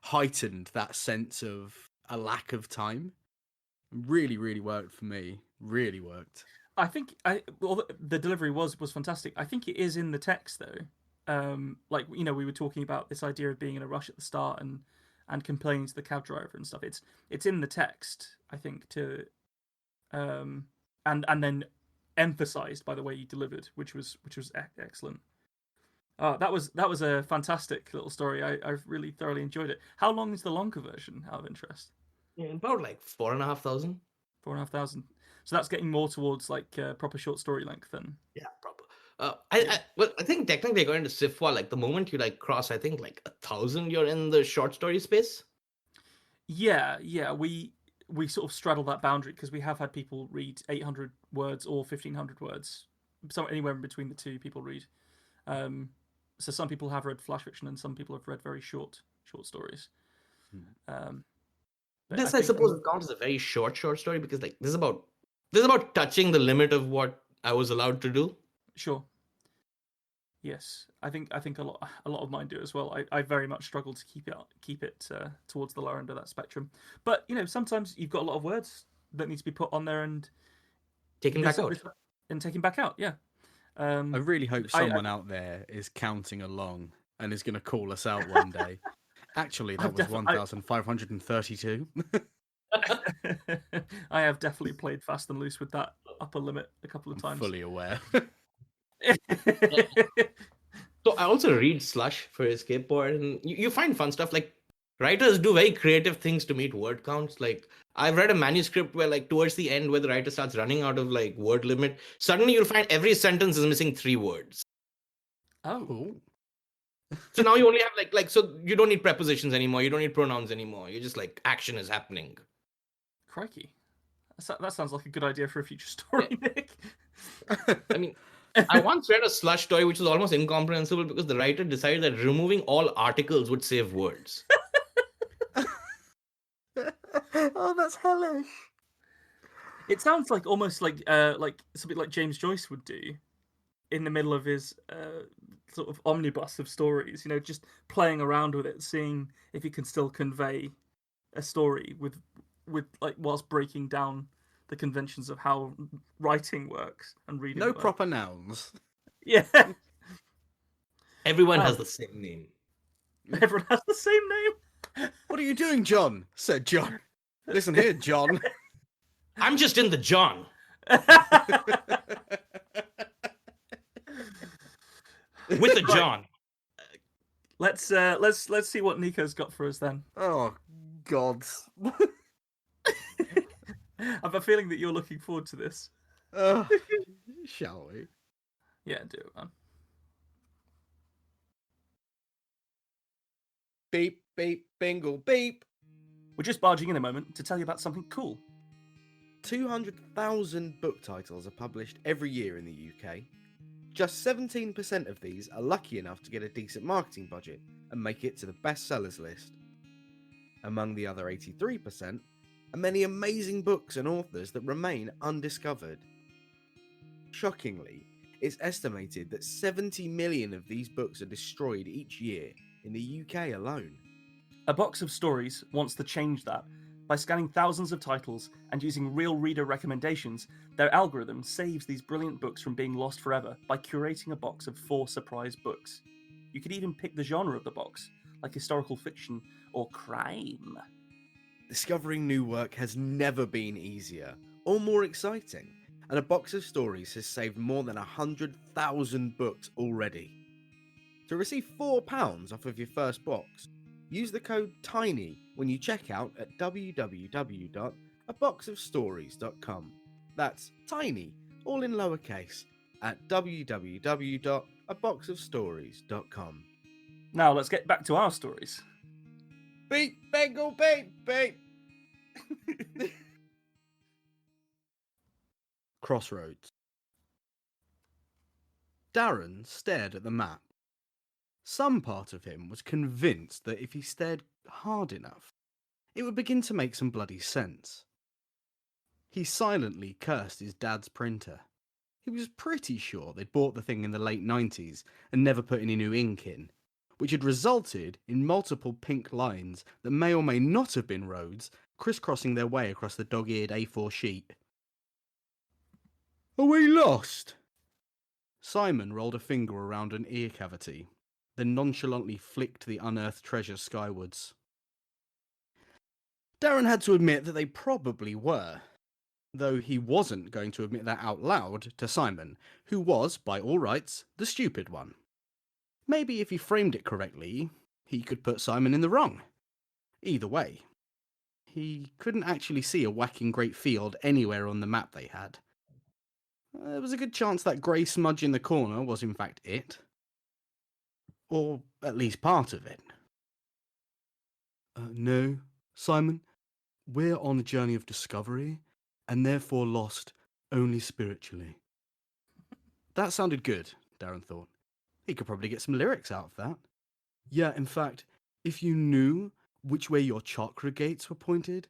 heightened that sense of a lack of time. Really, really worked for me. Really worked. I think the delivery was fantastic. I think it is in the text though. Like we were talking about this idea of being in a rush at the start and complaining to the cab driver and stuff. It's in the text, I think, to and then emphasized by the way you delivered, which was excellent. That was a fantastic little story. I really thoroughly enjoyed it. How long is the longer version, out of interest? Yeah, about like 4,500. 4,500. So that's getting more towards like proper short story length then. Yeah, proper. I think technically according to Sifwa, like the moment you like cross, I think like 1,000, you're in the short story space. Yeah. We sort of straddle that boundary because we have had people read 800 words or 1,500 words. So anywhere in between the two, people read. So some people have read flash fiction and some people have read very short stories. This I suppose counts as a very short story because like this is about touching the limit of what I was allowed to do. Sure. Yes, I think a lot of mine do as well. I very much struggle to keep it towards the lower end of that spectrum. But sometimes you've got a lot of words that need to be put on there and taken back out. And taken back out. Yeah. I really hope someone out there is counting along and is going to call us out one day. Actually, that was 1,532. I have definitely played fast and loose with that upper limit a couple of times. Fully aware. So I also read Slush for Escape Pod, and you find fun stuff. Like writers do very creative things to meet word counts. Like I've read a manuscript where like towards the end where the writer starts running out of like word limit, suddenly you'll find every sentence is missing 3 words. Oh. So now you only have like so you don't need prepositions anymore. You don't need pronouns anymore. You're just like action is happening. Crikey. That sounds like a good idea for a future story, Nick. I mean, I once read a Slush story which was almost incomprehensible because the writer decided that removing all articles would save words. Oh, that's hellish. It sounds like almost like something like James Joyce would do in the middle of his sort of omnibus of stories, just playing around with it, seeing if he can still convey a story with like whilst breaking down the conventions of how writing works and reading. No works. proper nouns. Yeah. Everyone has the same name. Everyone has the same name. What are you doing, John? Said John. Listen here, John. I'm just in the John. with a John. Let's see what Nico's got for us then. Oh, God. I have a feeling that you're looking forward to this. Shall we? Yeah, do it, man. Beep, beep, bingle, beep. We're just barging in a moment to tell you about something cool. 200,000 book titles are published every year in the UK. Just 17% of these are lucky enough to get a decent marketing budget and make it to the bestsellers list. Among the other 83% are many amazing books and authors that remain undiscovered. Shockingly, it's estimated that 70 million of these books are destroyed each year in the UK alone. A Box of Stories wants to change that. By scanning thousands of titles and using real reader recommendations, their algorithm saves these brilliant books from being lost forever by curating a box of 4 surprise books. You could even pick the genre of the box, like historical fiction or crime. Discovering new work has never been easier or more exciting, and A Box of Stories has saved more than 100,000 books already. To receive £4 off of your first box, use the code TINY when you check out at www.aboxofstories.com. That's TINY, all in lowercase, at www.aboxofstories.com. Now let's get back to our stories. Beep, Bengal, beep, beep. Crossroads. Darren stared at the map. Some part of him was convinced that if he stared hard enough, it would begin to make some bloody sense. He silently cursed his dad's printer. He was pretty sure they'd bought the thing in the late 90s and never put any new ink in, which had resulted in multiple pink lines that may or may not have been roads crisscrossing their way across the dog-eared A4 sheet. Are we lost? Simon rolled a finger around an ear cavity, then nonchalantly flicked the unearthed treasure skywards. Darren had to admit that they probably were, though he wasn't going to admit that out loud to Simon, who was, by all rights, the stupid one. Maybe if he framed it correctly, he could put Simon in the wrong. Either way, he couldn't actually see a whacking great field anywhere on the map they had. There was a good chance that grey smudge in the corner was in fact it. Or at least part of it. No, Simon. We're on a journey of discovery, and therefore lost only spiritually. That sounded good, Darren thought. He could probably get some lyrics out of that. Yeah, in fact, if you knew which way your chakra gates were pointed,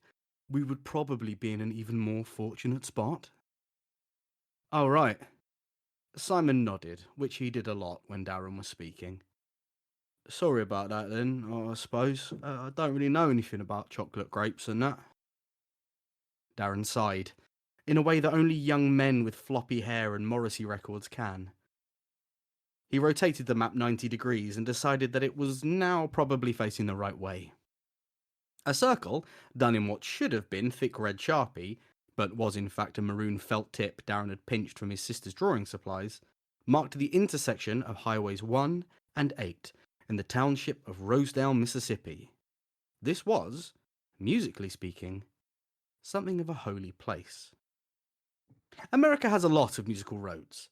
we would probably be in an even more fortunate spot. Oh, right. Simon nodded, which he did a lot when Darren was speaking. Sorry about that then, I suppose. I don't really know anything about chocolate grapes and that. Darren sighed, in a way that only young men with floppy hair and Morrissey records can. He rotated the map 90 degrees and decided that it was now probably facing the right way. A circle, done in what should have been thick red Sharpie, but was in fact a maroon felt tip Darren had pinched from his sister's drawing supplies, marked the intersection of Highways 1 and 8 in the township of Rosedale, Mississippi. This was, musically speaking, something of a holy place. America has a lot of musical roads,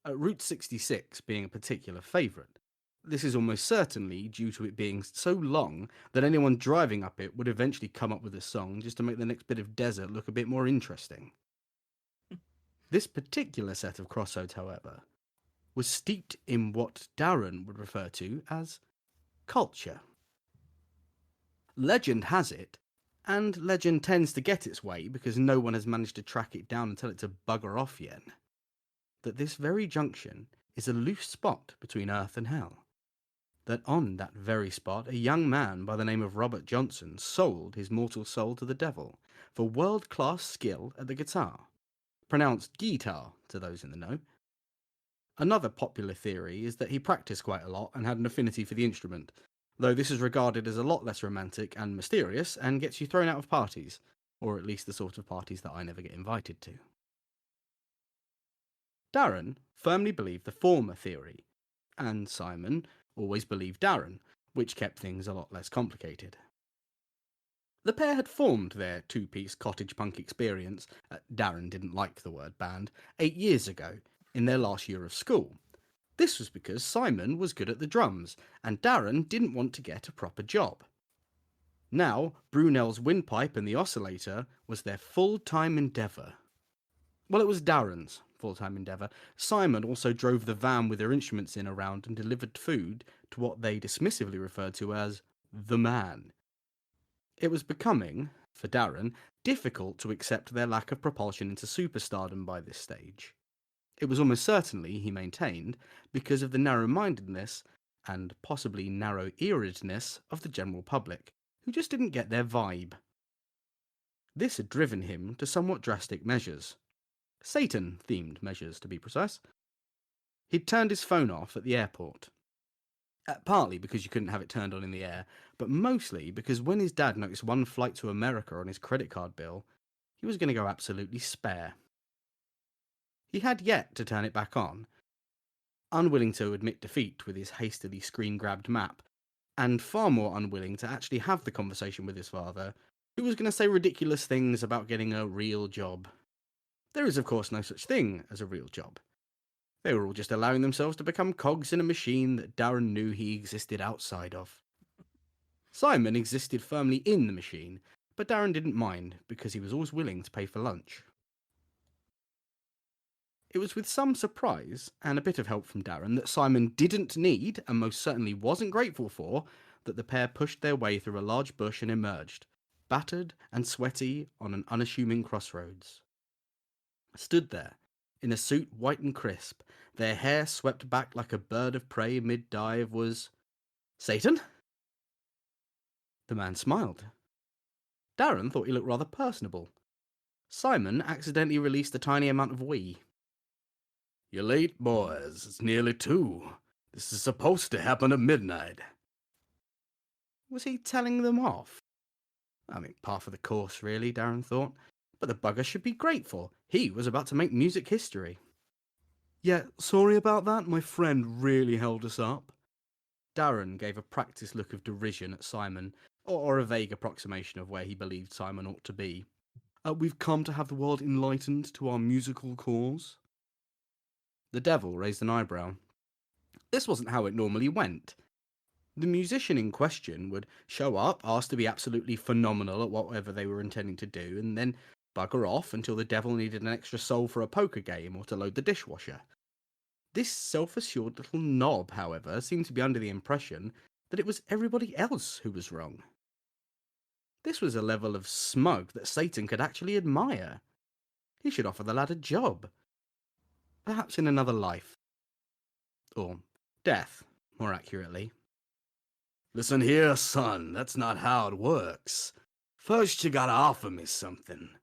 Route 66 being a particular favourite. This is almost certainly due to it being so long that anyone driving up it would eventually come up with a song just to make the next bit of desert look a bit more interesting. This particular set of crossroads, however, was steeped in what Darren would refer to as culture. Legend has it, and legend tends to get its way because no one has managed to track it down and tell it to bugger off yet, that this very junction is a loose spot between earth and hell. That on that very spot a young man by the name of Robert Johnson sold his mortal soul to the devil for world-class skill at the guitar, pronounced guitar to those in the know. Another popular theory is that he practiced quite a lot and had an affinity for the instrument, though this is regarded as a lot less romantic and mysterious and gets you thrown out of parties, or at least the sort of parties that I never get invited to. Darren firmly believed the former theory, and Simon always believed Darren, which kept things a lot less complicated. The pair had formed their two-piece cottage punk experience, Darren didn't like the word band, 8 years ago, in their last year of school. This was because Simon was good at the drums, and Darren didn't want to get a proper job. Now, Brunel's windpipe and the oscillator was their full-time endeavour. Well, it was Darren's full-time endeavour. Simon also drove the van with their instruments in around and delivered food to what they dismissively referred to as the man. It was becoming, for Darren, difficult to accept their lack of propulsion into superstardom by this stage. It was almost certainly, he maintained, because of the narrow-mindedness and possibly narrow-earedness of the general public, who just didn't get their vibe. This had driven him to somewhat drastic measures. Satan-themed measures, to be precise. He'd turned his phone off at the airport. Partly because you couldn't have it turned on in the air, but mostly because when his dad noticed one flight to America on his credit card bill, he was going to go absolutely spare. He had yet to turn it back on, unwilling to admit defeat with his hastily screen-grabbed map, and far more unwilling to actually have the conversation with his father, who was going to say ridiculous things about getting a real job. There is, of course, no such thing as a real job. They were all just allowing themselves to become cogs in a machine that Darren knew he existed outside of. Simon existed firmly in the machine, but Darren didn't mind because he was always willing to pay for lunch. It was with some surprise and a bit of help from Darren that Simon didn't need, and most certainly wasn't grateful for, that the pair pushed their way through a large bush and emerged, battered and sweaty on an unassuming crossroads. Stood there, in a suit white and crisp, their hair swept back like a bird of prey mid-dive, was Satan? The man smiled. Darren thought he looked rather personable. Simon accidentally released a tiny amount of wee. "You're late, boys. It's nearly 2. This is supposed to happen at midnight." Was he telling them off? I mean, par for the course, really, Darren thought. But the bugger should be grateful. He was about to make music history. "Yeah, sorry about that. My friend really held us up." Darren gave a practiced look of derision at Simon, or a vague approximation of where he believed Simon ought to be. "We've come to have the world enlightened to our musical cause." The devil raised an eyebrow. This wasn't how it normally went. The musician in question would show up, ask to be absolutely phenomenal at whatever they were intending to do, and then bugger off until the devil needed an extra soul for a poker game or to load the dishwasher. This self-assured little knob, however, seemed to be under the impression that it was everybody else who was wrong. This was a level of smug that Satan could actually admire. He should offer the lad a job. Perhaps in another life. Or death, more accurately. "Listen here, son. That's not how it works. First you gotta offer me something.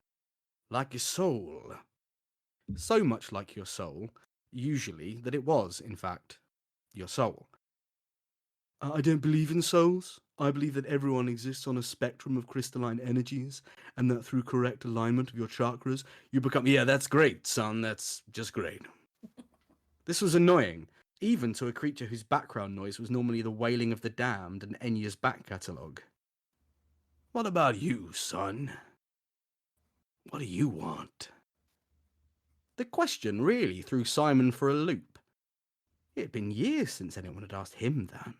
Like your soul." So much like your soul, usually, that it was, in fact, your soul. "I don't believe in souls. I believe that everyone exists on a spectrum of crystalline energies, and that through correct alignment of your chakras, you become..." "Yeah, that's great, son. That's just great." This was annoying, even to a creature whose background noise was normally the wailing of the damned and Enya's back catalogue. "What about you, son? What do you want?" The question really threw Simon for a loop. It had been years since anyone had asked him that.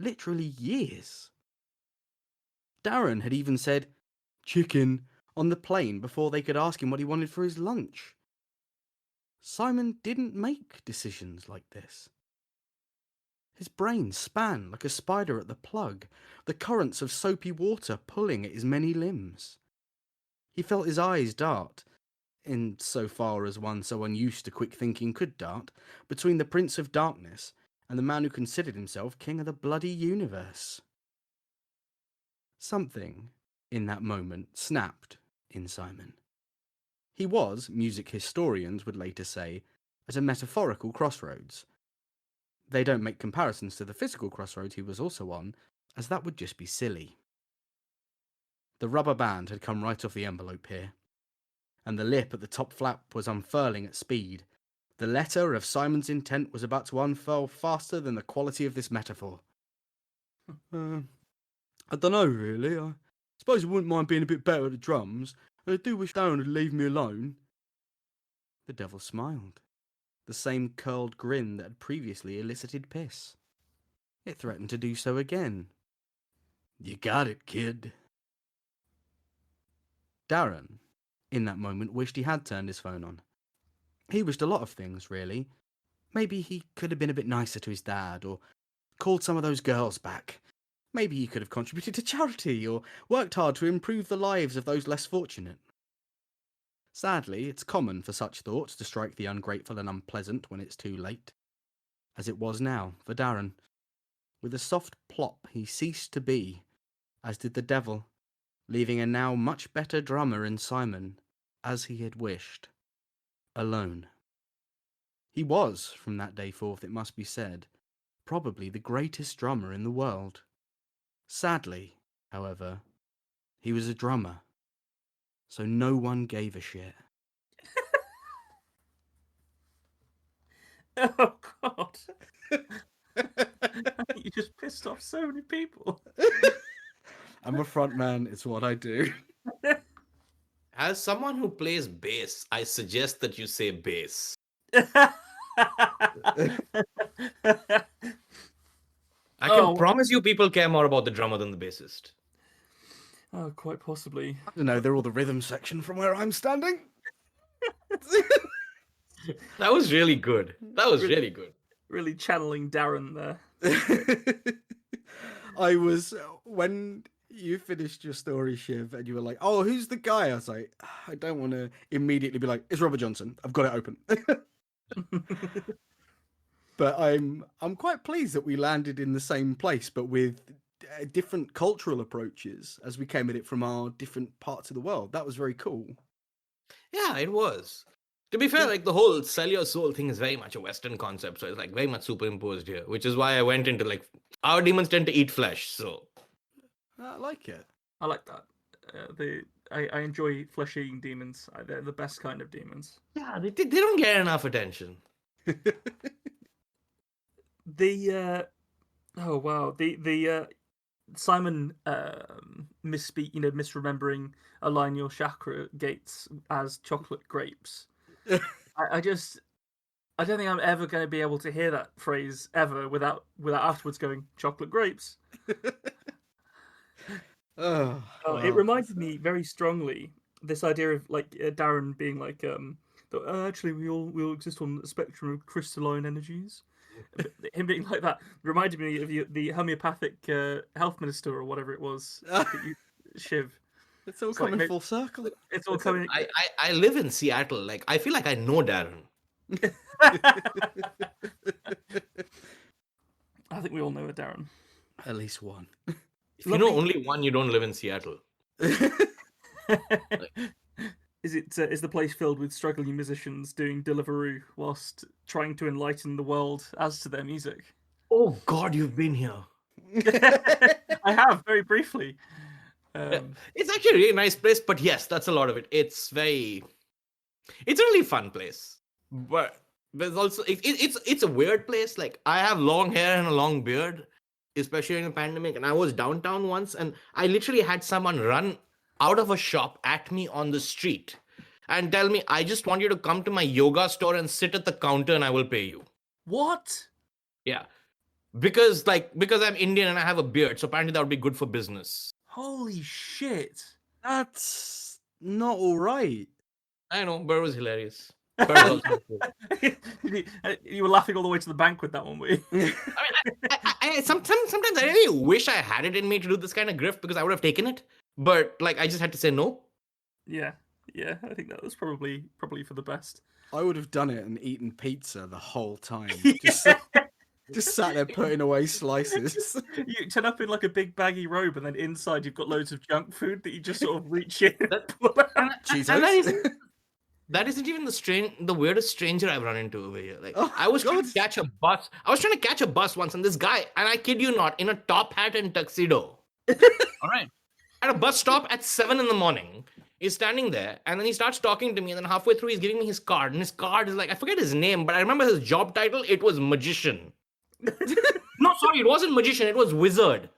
Literally years. Darren had even said, "chicken," on the plane before they could ask him what he wanted for his lunch. Simon didn't make decisions like this. His brain span like a spider at the plug, the currents of soapy water pulling at his many limbs. He felt his eyes dart, in so far as one so unused to quick thinking could dart, between the Prince of Darkness and the man who considered himself king of the bloody universe. Something, in that moment, snapped in Simon. He was, music historians would later say, at a metaphorical crossroads. They don't make comparisons to the physical crossroads he was also on, as that would just be silly. The rubber band had come right off the envelope here, and the lip at the top flap was unfurling at speed, The letter of Simon's intent was about to unfurl faster than the quality of this metaphor. I don't know, really. I suppose I wouldn't mind being a bit better at the drums, and I do wish Darren would leave me alone. The devil smiled, the same curled grin that had previously elicited piss. It threatened to do so again. You got it, kid. Darren, in that moment, wished he had turned his phone on. He wished a lot of things, really. Maybe he could have been a bit nicer to his dad, or called some of those girls back. Maybe he could have contributed to charity, or worked hard to improve the lives of those less fortunate. Sadly, it's common for such thoughts to strike the ungrateful and unpleasant when it's too late. As it was now for Darren. With a soft plop, he ceased to be, as did the devil, leaving a now much better drummer in Simon, as he had wished, alone. He was, from that day forth it must be said, probably the greatest drummer in the world. Sadly, however, he was a drummer, so no one gave a shit. Oh, God. You just pissed off so many people. I'm a front man, it's what I do. As someone who plays bass, I suggest that you say bass. I can promise you people care more about the drummer than the bassist. Oh, quite possibly. I don't know, they're all the rhythm section from where I'm standing. That was really good. That was really good. Really channeling Darren there. I was, when you finished your story, Shiv, and you were like, oh, who's the guy? I was like, I don't want to immediately be like, it's Robert Johnson. I've got it open. But I'm quite pleased that we landed in the same place, but with different cultural approaches as we came at it from our different parts of the world. That was very cool. Yeah, it was. To be fair, like the whole sell your soul thing is very much a Western concept, so it's like very much superimposed here, which is why I went into like our demons tend to eat flesh, so I like it. I like that. I enjoy flesh-eating demons. They're the best kind of demons. yeah, they don't get enough attention. The oh wow, the Simon misremembering align your chakra gates as chocolate grapes. I don't think I'm ever going to be able to hear that phrase ever without afterwards going chocolate grapes. It reminded me very strongly this idea of like Darren being like actually we all exist on the spectrum of crystalline energies. Him being like that reminded me of the homeopathic health minister or whatever it was, Shiv. It's all coming full circle. It's all coming. I live in Seattle. Like I feel like I know Darren. I think we all know a Darren. At least one. If you know only one, you don't live in Seattle. Is the place filled with struggling musicians doing Deliveroo whilst trying to enlighten the world as to their music? Oh God, you've been here. I have, very briefly. It's actually a really nice place, but yes, that's a lot of it. It's a really fun place, but there's also it's a weird place. Like I have long hair and a long beard, especially in the pandemic, and I was downtown once, and I literally had someone run out of a shop at me on the street and tell me, I just want you to come to my yoga store and sit at the counter and I will pay you. What? Yeah. Because I'm Indian and I have a beard, so apparently that would be good for business. Holy shit. That's not all right. I know, but it was hilarious. But it was also cool. You were laughing all the way to the bank with that one, were you? I sometimes I really wish I had it in me to do this kind of grift because I would have taken it. But like I just had to say no. Yeah, I think that was probably for the best. I would have done it and eaten pizza the whole time. Just sat there putting away slices. You turn up in like a big baggy robe, and then inside you've got loads of junk food that you just sort of reach in. That isn't even the weirdest stranger I've run into over here. Like I was God. trying to catch a bus. I was trying to catch a bus once, and this guy, and I kid you not, in a top hat and tuxedo. All right. At a bus stop at 7 a.m. is standing there, and then he starts talking to me, and then halfway through, he's giving me his card, and his card is like, I forget his name, but I remember his job title. It was magician. No, sorry, it wasn't magician. It was wizard.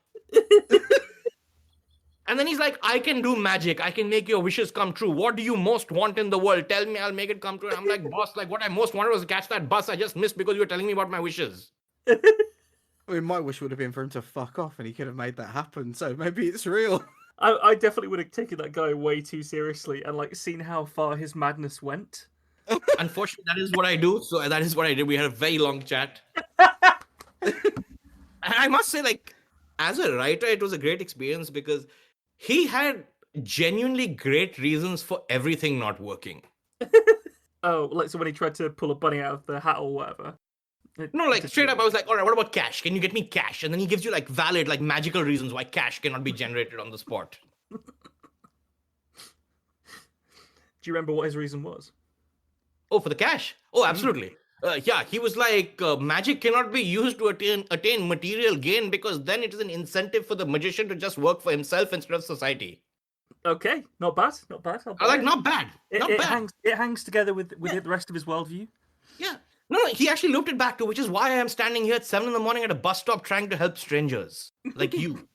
And then he's like, I can do magic. I can make your wishes come true. What do you most want in the world? Tell me, I'll make it come true. And I'm like, boss, like what I most wanted was to catch that bus I just missed because you were telling me about my wishes. I mean, my wish would have been for him to fuck off, and he could have made that happen. So maybe it's real. I definitely would have taken that guy way too seriously and like seen how far his madness went. Unfortunately, that is what I do. So that is what I did. We had a very long chat. And I must say, like, as a writer, it was a great experience because he had genuinely great reasons for everything not working. Oh, like so when he tried to pull a bunny out of the hat or whatever. No, like straight up, I was like, all right, what about cash? Can you get me cash? And then he gives you like valid, like magical reasons why cash cannot be generated on the spot. Do you remember what his reason was? Oh, for the cash? Oh, absolutely. Yeah, he was like, magic cannot be used to attain material gain because then it is an incentive for the magician to just work for himself instead of society. Okay, not bad, not bad. I like, not bad. Not bad. It hangs together with the rest of his worldview. Yeah. No, he actually looped it back to, which is why I am standing here at 7 a.m. at a bus stop trying to help strangers like you.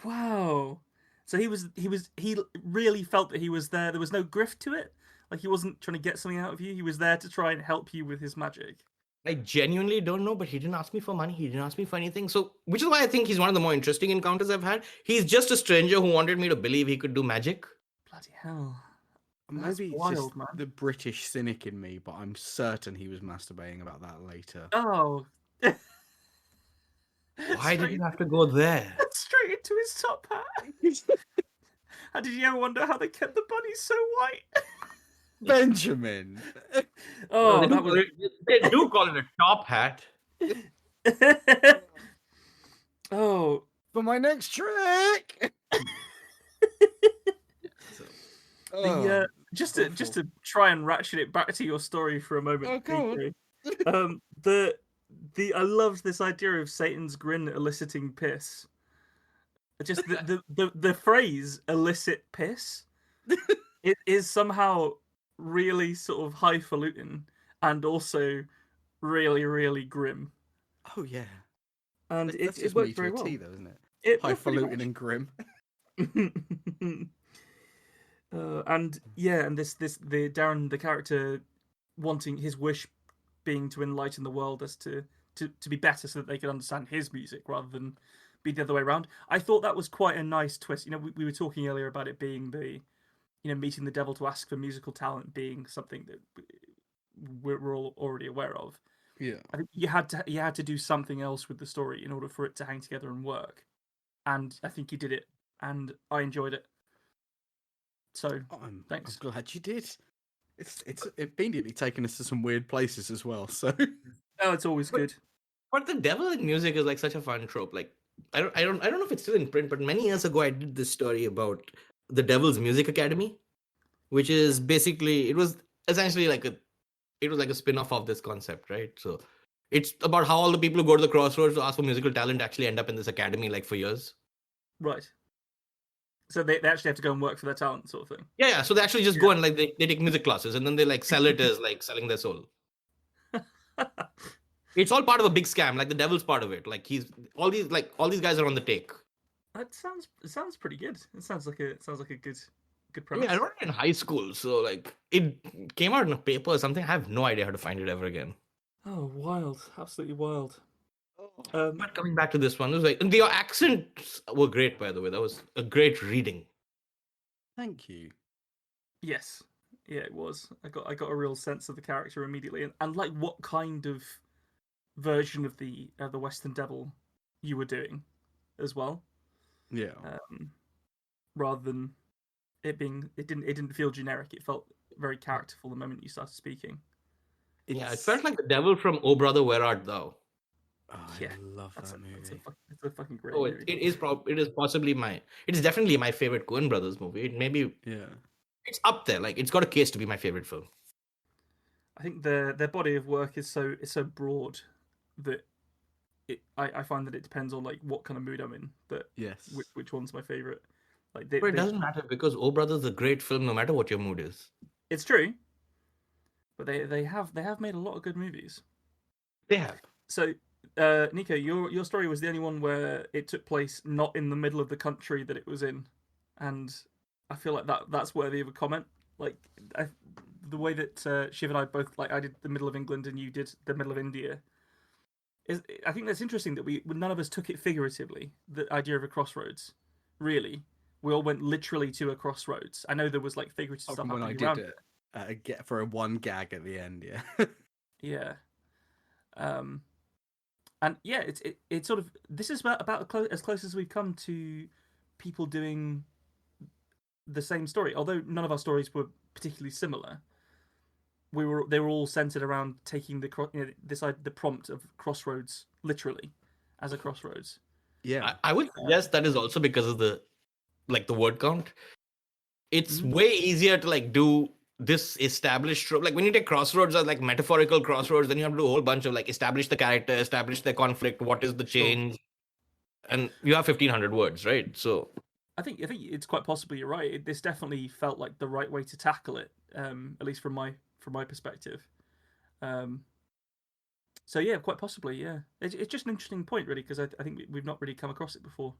Wow. So he really felt that he was there. There was no grift to it. Like he wasn't trying to get something out of you. He was there to try and help you with his magic. I genuinely don't know, but he didn't ask me for money. He didn't ask me for anything. So, which is why I think he's one of the more interesting encounters I've had. He's just a stranger who wanted me to believe he could do magic. Bloody hell. Maybe it's wild, just man. the British cynic in me, but I'm certain he was masturbating about that later. Oh. Why did you have to go there? Straight into his top hat. And did you ever wonder how they kept the bunny so white? Benjamin! Oh, they do call it a top hat. Oh. For my next trick! Just to try and ratchet it back to your story for a moment. I loved this idea of Satan's grin eliciting piss. Just the phrase "illicit piss" it is somehow really sort of highfalutin and also really, really grim. Oh yeah, and that's it just worked me very to a well. T, though, isn't it? Highfalutin and grim. And the Darren, the character, wanting his wish being to enlighten the world as to be better so that they could understand his music rather than be the other way around. I thought that was quite a nice twist. You know, we were talking earlier about it being meeting the devil to ask for musical talent being something that we're all already aware of. Yeah, I think you had to do something else with the story in order for it to hang together and work. And I think you did it, and I enjoyed it. So thanks. I'm glad you did. It's immediately taken us to some weird places as well. So it's always good. But the devil in music is like such a fun trope. Like I don't know if it's still in print, but many years ago I did this story about the Devil's Music Academy, which is basically it was essentially like a spin-off of this concept, right? So it's about how all the people who go to the Crossroads to ask for musical talent actually end up in this academy like for years. Right. So they actually have to go and work for their talent, sort of thing. Yeah. So they actually just go and like they take music classes and then they like sell it as like selling their soul. It's all part of a big scam. Like the devil's part of it. Like all these guys are on the take. It sounds pretty good. It sounds like a good premise. I wrote it in high school, so like it came out in a paper or something. I have no idea how to find it ever again. Oh, wild! Absolutely wild. But coming back to this one, it was like the accents were great, by the way. That was a great reading. thank you. Yes, yeah, it was. I got a real sense of the character immediately, and like what kind of version of the Western Devil you were doing, as well. Yeah. Rather than it didn't feel generic. It felt very characterful the moment you started speaking. Yeah, it felt like the devil from Oh Brother, Where Art Thou? Oh, Yeah, I love that movie. It's a fucking great Oh, movie. it is definitely my favorite Coen Brothers movie. It's up there. Like it's got a case to be my favorite film. I think their body of work is so broad that I find that it depends on like what kind of mood I'm in. That Yes. which one's my favorite. Like But it doesn't matter because Oh Brothers is a great film no matter what your mood is. it's true, but they have made a lot of good movies. They have. So, Nico, your story was the only one where it took place not in the middle of the country that it was in, and I feel like that's worthy of a comment. Like the way that Shiv and I both, like, I did the middle of England and you did the middle of India. I think that's interesting that none of us took it figuratively. The idea of a crossroads, really, we all went literally to a crossroads. I know there was like figurative stuff When I happening did around it, get for a one gag at the end, yeah. Yeah. And yeah, it's sort of, this is about as close as we've come to people doing the same story. Although none of our stories were particularly similar, they were all centered around taking the prompt of crossroads literally as a crossroads. Yeah. I would suggest that is also because of the word count. It's way easier to like do this established trope. Like when you take Crossroads as like metaphorical crossroads, then you have to do a whole bunch of like establish the character, establish the conflict, what is the change, and you have 1,500 words, right? So I think it's quite possible you're right. This definitely felt like the right way to tackle it, at least from my perspective. So yeah, quite possibly, yeah. It's just an interesting point, really, because I think we've not really come across it before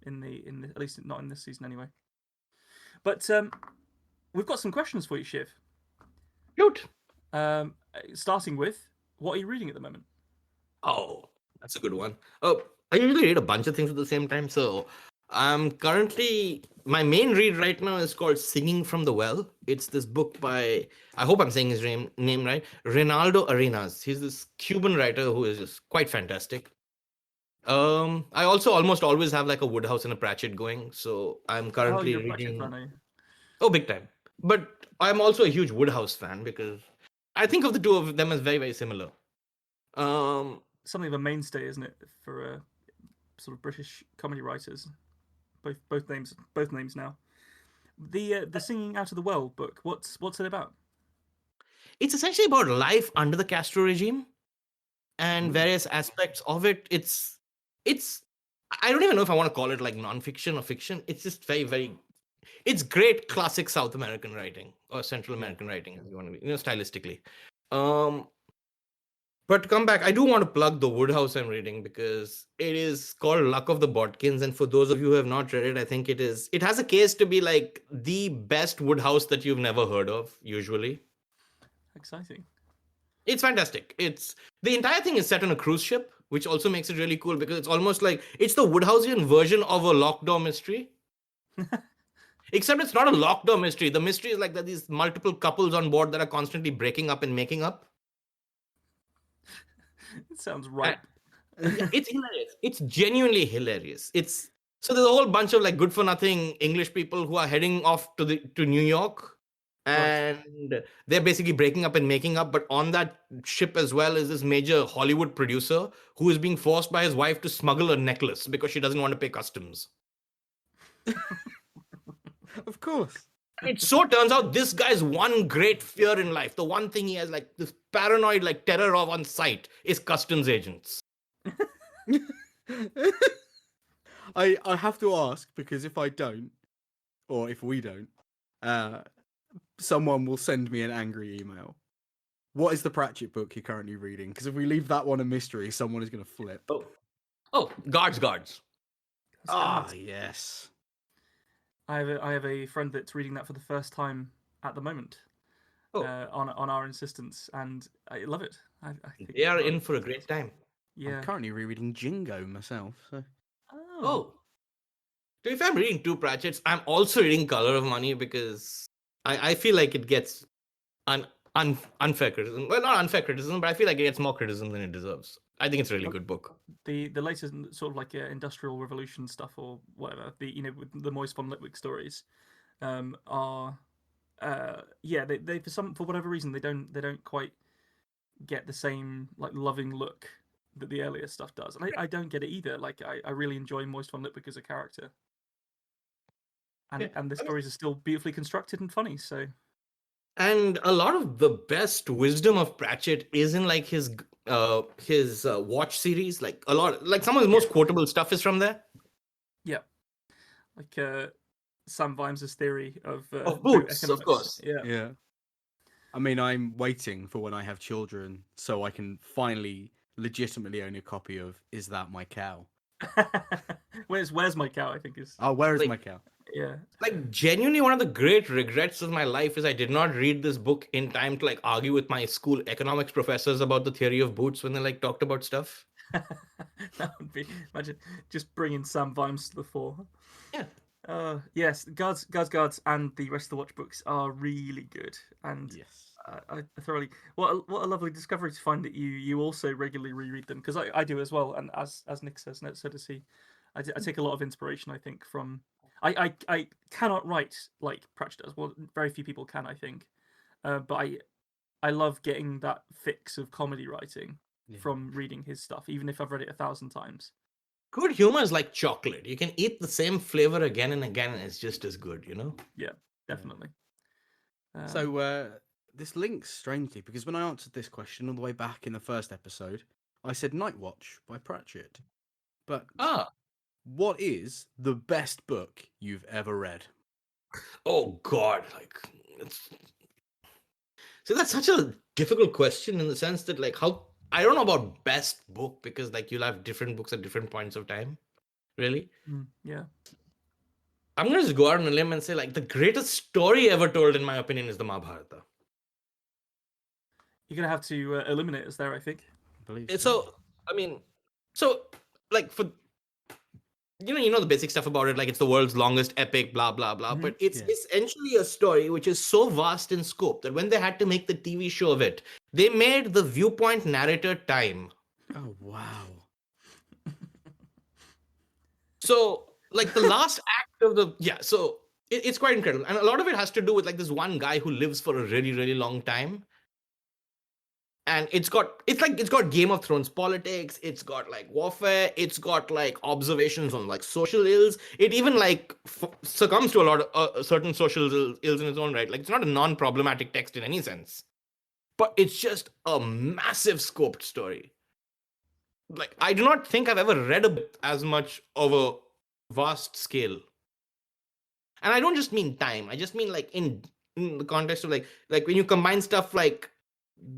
in the at least not in this season anyway. But we've got some questions for you, Shiv. Good. Starting with, what are you reading at the moment? Oh, that's a good one. Oh, I usually read a bunch of things at the same time. So I'm currently, my main read right now is called Singing from the Well. It's this book by, I hope I'm saying his name right, Reynaldo Arenas. He's this Cuban writer who is just quite fantastic. I also almost always have like a Woodhouse and a Pratchett going. So I'm currently you're a Pratchett reading. fan, are you? Oh, big time. But I'm also a huge Woodhouse fan because I think of the two of them as very, very similar. Something of a mainstay, isn't it, for sort of British comedy writers? Both names now. The Singing Out of the Well book. What's it about? It's essentially about life under the Castro regime and various aspects of it. It's I don't even know if I want to call it like nonfiction or fiction. It's just very, very, it's great classic South American writing or Central American writing, as you want to be, stylistically. But to come back, I do want to plug the Woodhouse I'm reading because it is called Luck of the Bodkins. And for those of you who have not read it, I think it has a case to be like the best Woodhouse that you've never heard of, usually. Exciting. It's fantastic. The entire thing is set on a cruise ship, which also makes it really cool because it's almost like it's the Woodhouseian version of a locked door mystery. Except it's not a locked door mystery. The mystery is like that these multiple couples on board that are constantly breaking up and making up. It sounds right. It's hilarious. It's genuinely hilarious. So there's a whole bunch of like good for nothing English people who are heading off to New York, and they're basically breaking up and making up. But on that ship as well is this major Hollywood producer who is being forced by his wife to smuggle a necklace because she doesn't want to pay customs. Of course. It so turns out this guy's one great fear in life, the one thing he has like this paranoid like terror of on sight, is customs agents. I have to ask because if I don't, or if we don't, someone will send me an angry email. What is the Pratchett book you're currently reading? Because if we leave that one a mystery, someone is going to flip. Oh, guards. Ah, yes. I have a friend that's reading that for the first time at the moment. On our insistence, and I love it. I think they are in for a great time. Yeah. I'm currently rereading Jingo myself. So. Oh. So if I'm reading two Pratchetts, I'm also reading Color of Money because I feel like it gets unfair criticism. Well, not unfair criticism, but I feel like it gets more criticism than it deserves. I think it's a really good book. The latest sort of like Industrial Revolution stuff or whatever, with the Moist von Lipwick stories, are they for whatever reason they don't quite get the same like loving look that the earlier stuff does, and I don't get it either. Like I really enjoy Moist von Lipwick as a character, and the stories are still beautifully constructed and funny. So. And a lot of the best wisdom of Pratchett is in like his Watch series. Like a lot, like some of his most quotable stuff is from there. Yeah, like Sam Vimes' theory of Of boot boots, of economics. course. Yeah. Yeah. I mean, I'm waiting for when I have children so I can finally legitimately own a copy of Is That My Cow? Where's my cow? I think is Oh, where is Like- my cow? yeah. Like genuinely one of the great regrets of my life is I did not read this book in time to like argue with my school economics professors about the theory of boots when they like talked about stuff. That would be imagine just bringing Sam Vimes to the fore. Yeah. Yes, Guards, and the rest of the watch books are really good, and Yes. I thoroughly. What a lovely discovery to find that you also regularly reread them, because I do as well, and as Nick says, and so does he. I take a lot of inspiration, I think, from. I cannot write like Pratchett does. Well, very few people can, I think, but I love getting that fix of comedy writing Yeah. from reading his stuff, even if I've read it 1,000 times. Good humor is like chocolate. You can eat the same flavor again and again, and it's just as good, you know? Definitely. So this links strangely because when I answered this question all the way back in the first episode, I said Night Watch by Pratchett. But what is the best book you've ever read? Oh God, like it's... So that's such a difficult question in the sense that like how I don't know about best book because like you'll have different books at different points of time. Really? Yeah. I'm gonna just go out on a limb and say like the greatest story ever told, in my opinion, is the Mahabharata. You're gonna have to eliminate us there, I think. I believe So I mean, so like for you know the basic stuff about it, like it's the world's longest epic, blah blah blah. But it's Yeah. essentially a story which is so vast in scope that when they had to make the TV show of it, they made the viewpoint narrator time. Oh wow. So like the last act of the so it's quite incredible, and a lot of it has to do with like this one guy who lives for a really really long time. And it's got Game of Thrones politics, it's got like warfare, it's got like observations on like social ills. It even like succumbs to a lot of certain social ills in its own right. Like it's not a non-problematic text in any sense, but it's just a massive scoped story. Like I do not think I've ever read a book as much of a vast scale. And I don't just mean time, I just mean like in the context of like when you combine stuff like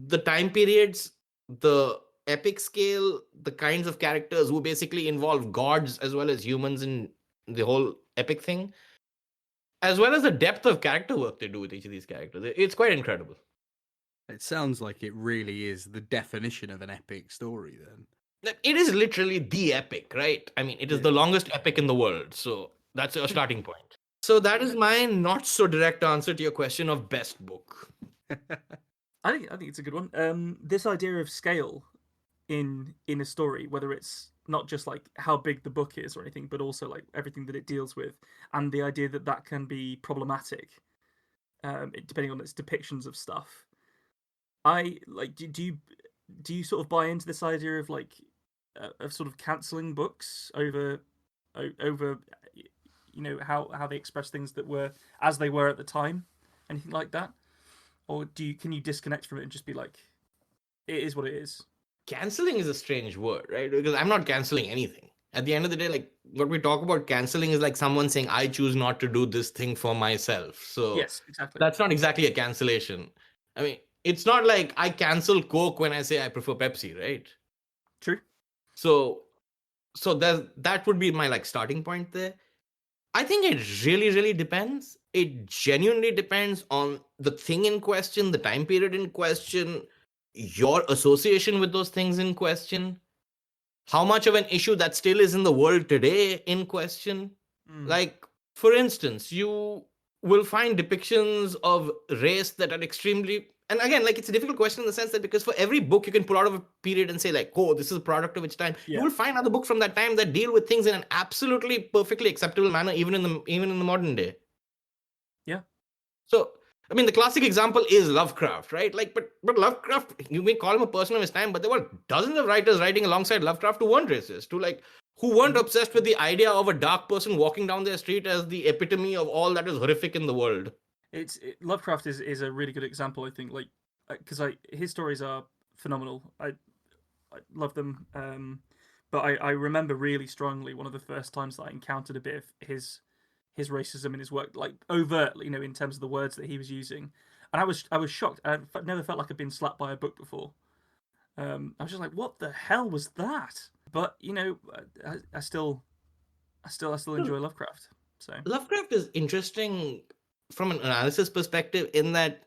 the time periods, the epic scale, the kinds of characters who basically involve gods as well as humans in the whole epic thing, as well as the depth of character work they do with each of these characters. It's quite incredible. It sounds like it really is the definition of an epic story then. It is literally the epic, right? I mean, it is the longest epic in the world. So that's your starting point. So that is my not so direct answer to your question of best book. I think it's a good one. This idea of scale in a story, whether it's not just like how big the book is or anything, but also like everything that it deals with, and the idea that that can be problematic, depending on its depictions of stuff. I like. Do you sort of buy into this idea of like of sort of cancelling books over you know how they express things that were as they were at the time, anything like that? Or can you disconnect from it and just be like, it is what it is? Canceling is a strange word, right? Because I'm not canceling anything. At the end of the day, like what we talk about canceling is like someone saying, I choose not to do this thing for myself. So Yes, exactly. that's not exactly a cancellation. I mean, it's not like I cancel Coke when I say I prefer Pepsi, right? True. So that would be my like starting point there. I think it really, really depends. It genuinely depends on the thing in question, the time period in question, your association with those things in question, how much of an issue that still is in the world today in question. Like, for instance, you will find depictions of race that are extremely... And again, like, it's a difficult question in the sense that because for every book you can pull out of a period and say, like, oh, this is a product of its time, you will find other books from that time that deal with things in an absolutely perfectly acceptable manner, even in the modern day. Yeah. So, I mean, the classic example is Lovecraft, right? Like, but Lovecraft, you may call him a person of his time, but there were dozens of writers writing alongside Lovecraft who weren't racist, who weren't obsessed with the idea of a dark person walking down their street as the epitome of all that is horrific in the world. Lovecraft is a really good example, I think, like, because his stories are phenomenal. I love them. But I remember really strongly one of the first times that I encountered a bit of his his racism in his work, like overtly, in terms of the words that he was using. And I was shocked. I never felt like I'd been slapped by a book before. I was just like, what the hell was that? But I still enjoy Lovecraft. So Lovecraft is interesting from an analysis perspective in that.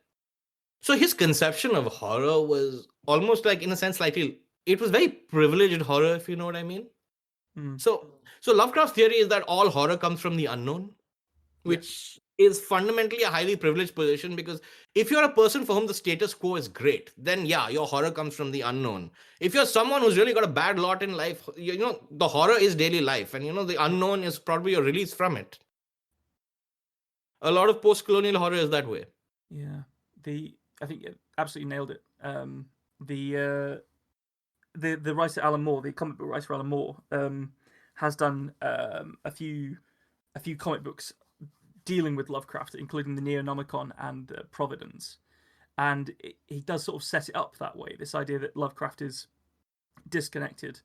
So his conception of horror was almost like, in a sense, it was very privileged horror, if you know what I mean. Mm. So Lovecraft's theory is that all horror comes from the unknown, which is fundamentally a highly privileged position, because if you're a person for whom the status quo is great, then yeah, your horror comes from the unknown. If you're someone who's really got a bad lot in life, the horror is daily life, and the unknown is probably a release from it. A lot of post-colonial horror is that way. Yeah, I think it absolutely nailed it. The writer Alan Moore, the comic book writer Alan Moore, has done a few comic books dealing with Lovecraft, including the Neonomicon and Providence, and he does sort of set it up that way. This idea that Lovecraft is disconnected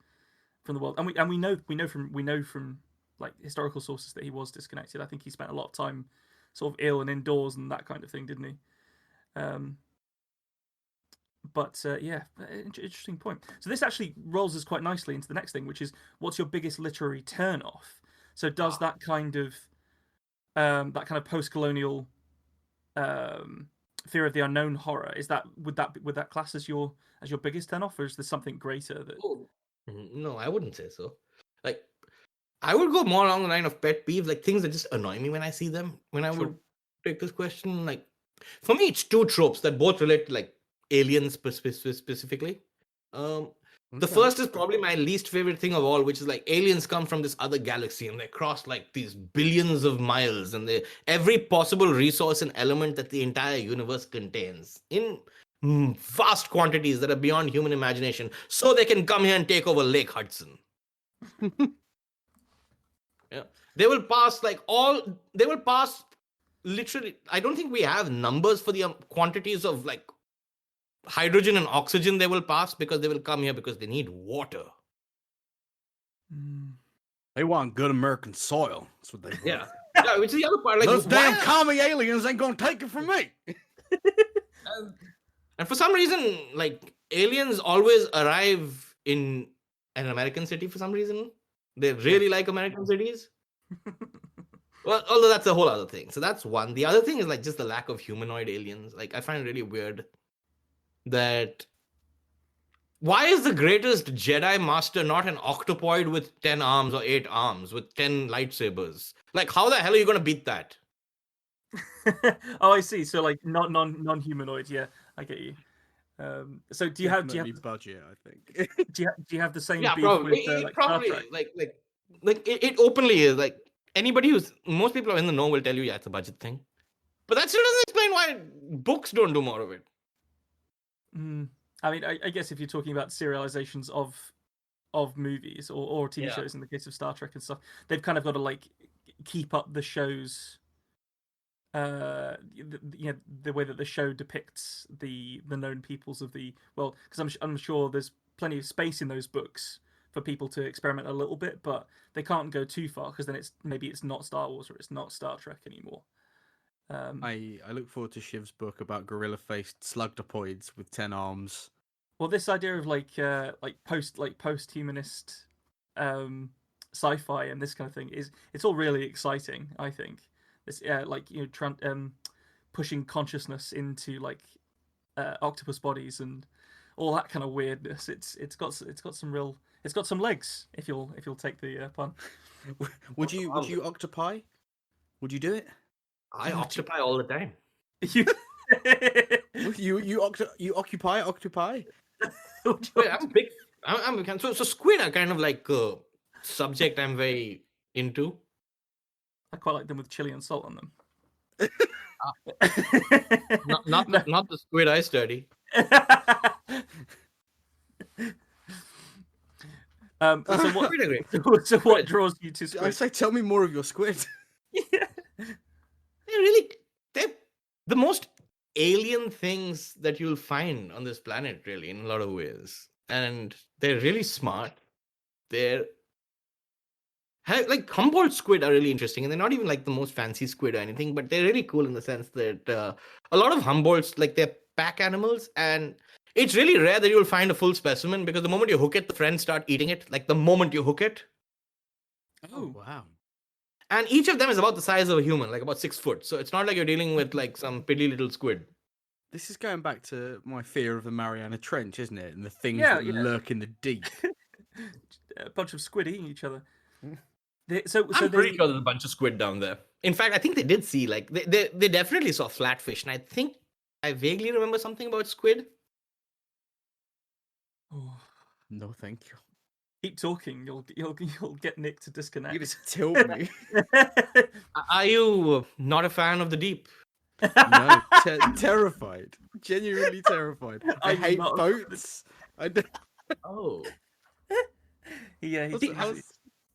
from the world, and we know from like historical sources that he was disconnected. I think he spent a lot of time sort of ill and indoors and that kind of thing, didn't he? But interesting point. So this actually rolls us quite nicely into the next thing, which is, what's your biggest literary turn-off? So does that kind of post-colonial fear of the unknown horror, would that class as your biggest turn-off, or is there something greater that? Oh, no, I wouldn't say so. Like, I would go more along the line of pet peeves, like things that just annoy me when I see them. When I would take this question, like, for me, it's two tropes that both relate to like aliens specifically. The first is probably my least favorite thing of all, which is like aliens come from this other galaxy and they cross like these billions of miles, and every possible resource and element that the entire universe contains in vast quantities that are beyond human imagination, so they can come here and take over Lake Hudson. Yeah, they will pass literally. I don't think we have numbers for the quantities of like hydrogen and oxygen they will pass, because they will come here because they need water. They want good American soil. That's what they want. Yeah, which is the other part. Like, those damn commie aliens ain't gonna take it from me. And for some reason, like, aliens always arrive in an American city for some reason. They really like American cities. Well, although that's a whole other thing. So that's one. The other thing is like just the lack of humanoid aliens. Like, I find it really weird that why is the greatest Jedi master not an octopoid with 10 arms or 8 arms with 10 lightsabers? Like, how the hell are you going to beat that? Oh, I see. So like non-humanoid. Yeah, I get you. So do you have budget? I think. do you have the same beef probably. with like Probably Star Trek? like it openly is like most people in the know will tell you, yeah, it's a budget thing. But that still doesn't explain why books don't do more of it. I mean, I guess if you're talking about serializations of movies or TV shows, in the case of Star Trek and stuff, they've kind of got to like keep up the show's the way that the show depicts the known peoples of the world, because I'm sure there's plenty of space in those books for people to experiment a little bit, but they can't go too far, because then it's not Star Wars or it's not Star Trek anymore. I look forward to Shiv's book about gorilla-faced slugtopoids with 10 arms. Well, this idea of post-humanist sci-fi and this kind of thing it's all really exciting. I think this pushing consciousness into like octopus bodies and all that kind of weirdness. It's got some legs, if you'll take the pun. Would you octopi? Would you do it? I occupy all the time. You occupy octopi? Wait, I'm big. So squid are kind of like a subject I'm very into. I quite like them with chili and salt on them. Not the squid I study. So what draws you to squid? I say, tell me more of your squid. Yeah. They're the most alien things that you'll find on this planet, really, in a lot of ways. And they're really smart. They're Like Humboldt squid are really interesting, and they're not even like the most fancy squid or anything, but they're really cool in the sense that a lot of Humboldts, like they're pack animals, and it's really rare that you'll find a full specimen because the moment you hook it, the friends start eating it. Like the moment you hook it, Oh wow. and each of them is about the size of a human, like about 6 foot. So it's not like you're dealing with like some piddly little squid. This is going back to my fear of the Mariana Trench, isn't it? And the things Yeah, that yeah. lurk in the deep. A bunch of squid eating each other. Mm. I'm pretty sure there's a bunch of squid down there. In fact, I think they did see like they definitely saw flatfish, and I think I vaguely remember something about squid. Oh, No, thank you. keep talking. You'll get Nick to disconnect. You just tilt me. Are you not a fan of the deep? No, terrified. Genuinely terrified. I I'm hate not- boats. I, d- Oh, Yeah,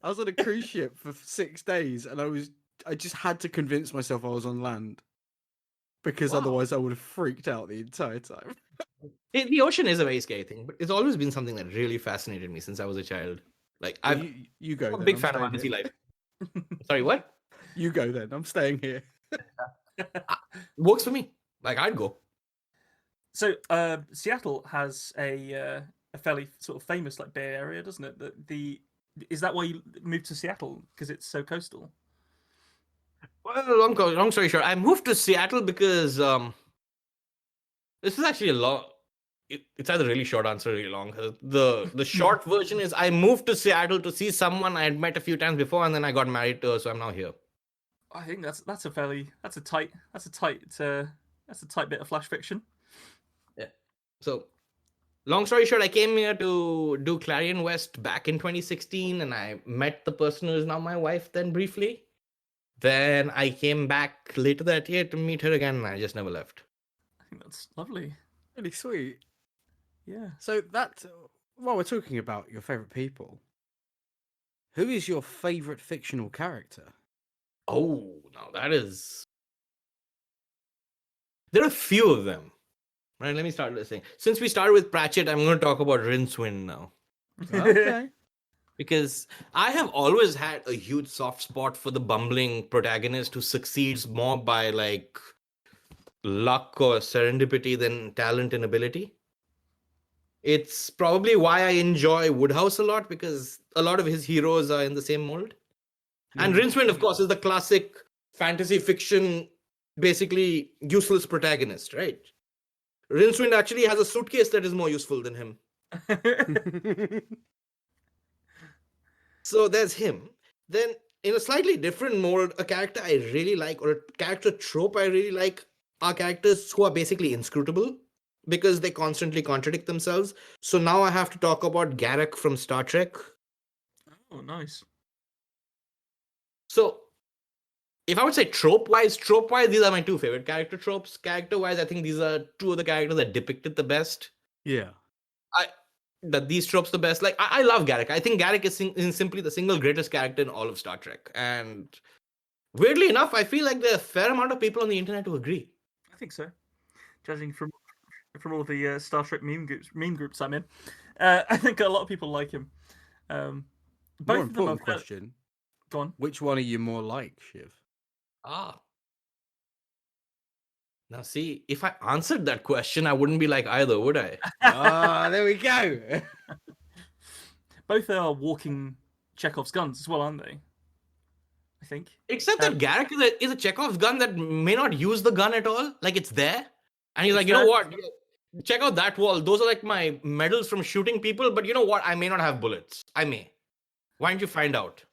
I was on a cruise ship for 6 days, and I just had to convince myself I was on land, because Wow. otherwise I would have freaked out the entire time. the ocean is a very scary thing, but it's always been something that really fascinated me since I was a child. Like Well, I'm you go. a then, big I'm fan of staying undersea here. life. Sorry, what? You go then. I'm staying here. Works for me. Like I'd go. So Seattle has a fairly sort of famous like Bay Area, doesn't it? Is that why you moved to Seattle, because it's so coastal? Well, long story short, I moved to Seattle because this is actually a long. It's either really short answer or really long. The short version is I moved to Seattle to see someone I had met a few times before, and then I got married to her, so I'm now here. I think that's a tight bit of flash fiction. So, long story short, I came here to do Clarion West back in 2016, and I met the person who is now my wife then briefly. Then I came back later that year to meet her again, and I just never left. I think that's lovely. Really sweet. Yeah. So while we're talking about your favorite people, who is your favorite fictional character? Oh, now that is. There are a few of them. Right, let me start listening. Since we started with Pratchett, I'm going to talk about Rincewind now. Okay. Because I have always had a huge soft spot for the bumbling protagonist who succeeds more by like luck or serendipity than talent and ability. It's probably why I enjoy Woodhouse a lot, because a lot of his heroes are in the same mold. And Rincewind, of course, is the classic fantasy fiction, basically useless protagonist, right? Rincewind actually has a suitcase that is more useful than him. So there's him. Then, in a slightly different mold, a character I really like, or a character trope I really like, are characters who are basically inscrutable because they constantly contradict themselves. So now I have to talk about Garak from Star Trek. Oh, nice. So, if I would say trope-wise, these are my two favorite character tropes. Character-wise, I think these are two of the characters that depict it the best. Yeah. These tropes the best. Like I love Garak. I think Garak is simply the single greatest character in all of Star Trek. And weirdly enough, I feel like there are a fair amount of people on the internet who agree. I think so. Judging from all the Star Trek meme groups I'm in, I think a lot of people like him. Both More of them important are question. Go on. Which one are you more like, Shiv? Now see, if I answered that question, I wouldn't be like either, would I? There we go. Both are walking Chekhov's guns as well, aren't they? I think. Except that Garak is a Chekhov's gun that may not use the gun at all. Like it's there. And he's like, you know what? Check out that wall. Those are like my medals from shooting people. But you know what? I may not have bullets. I may. Why don't you find out?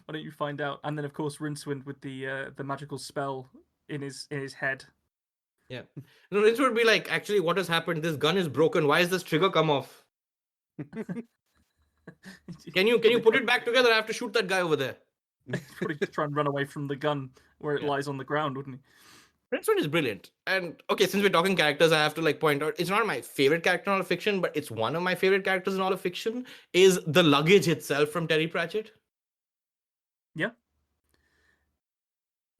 Why don't you find out? And then, of course, Rincewind with the magical spell in his head. Yeah. No, this would be like, actually, what has happened? This gun is broken. Why is this trigger come off? Can you put it back together? I have to shoot that guy over there. He'd probably just try and run away from the gun where it lies on the ground, wouldn't he? Rincewind is brilliant. And okay, since we're talking characters, I have to like point out, it's not my favorite character in all of fiction, but it's one of my favorite characters in all of fiction, is the luggage itself from Terry Pratchett. Yeah.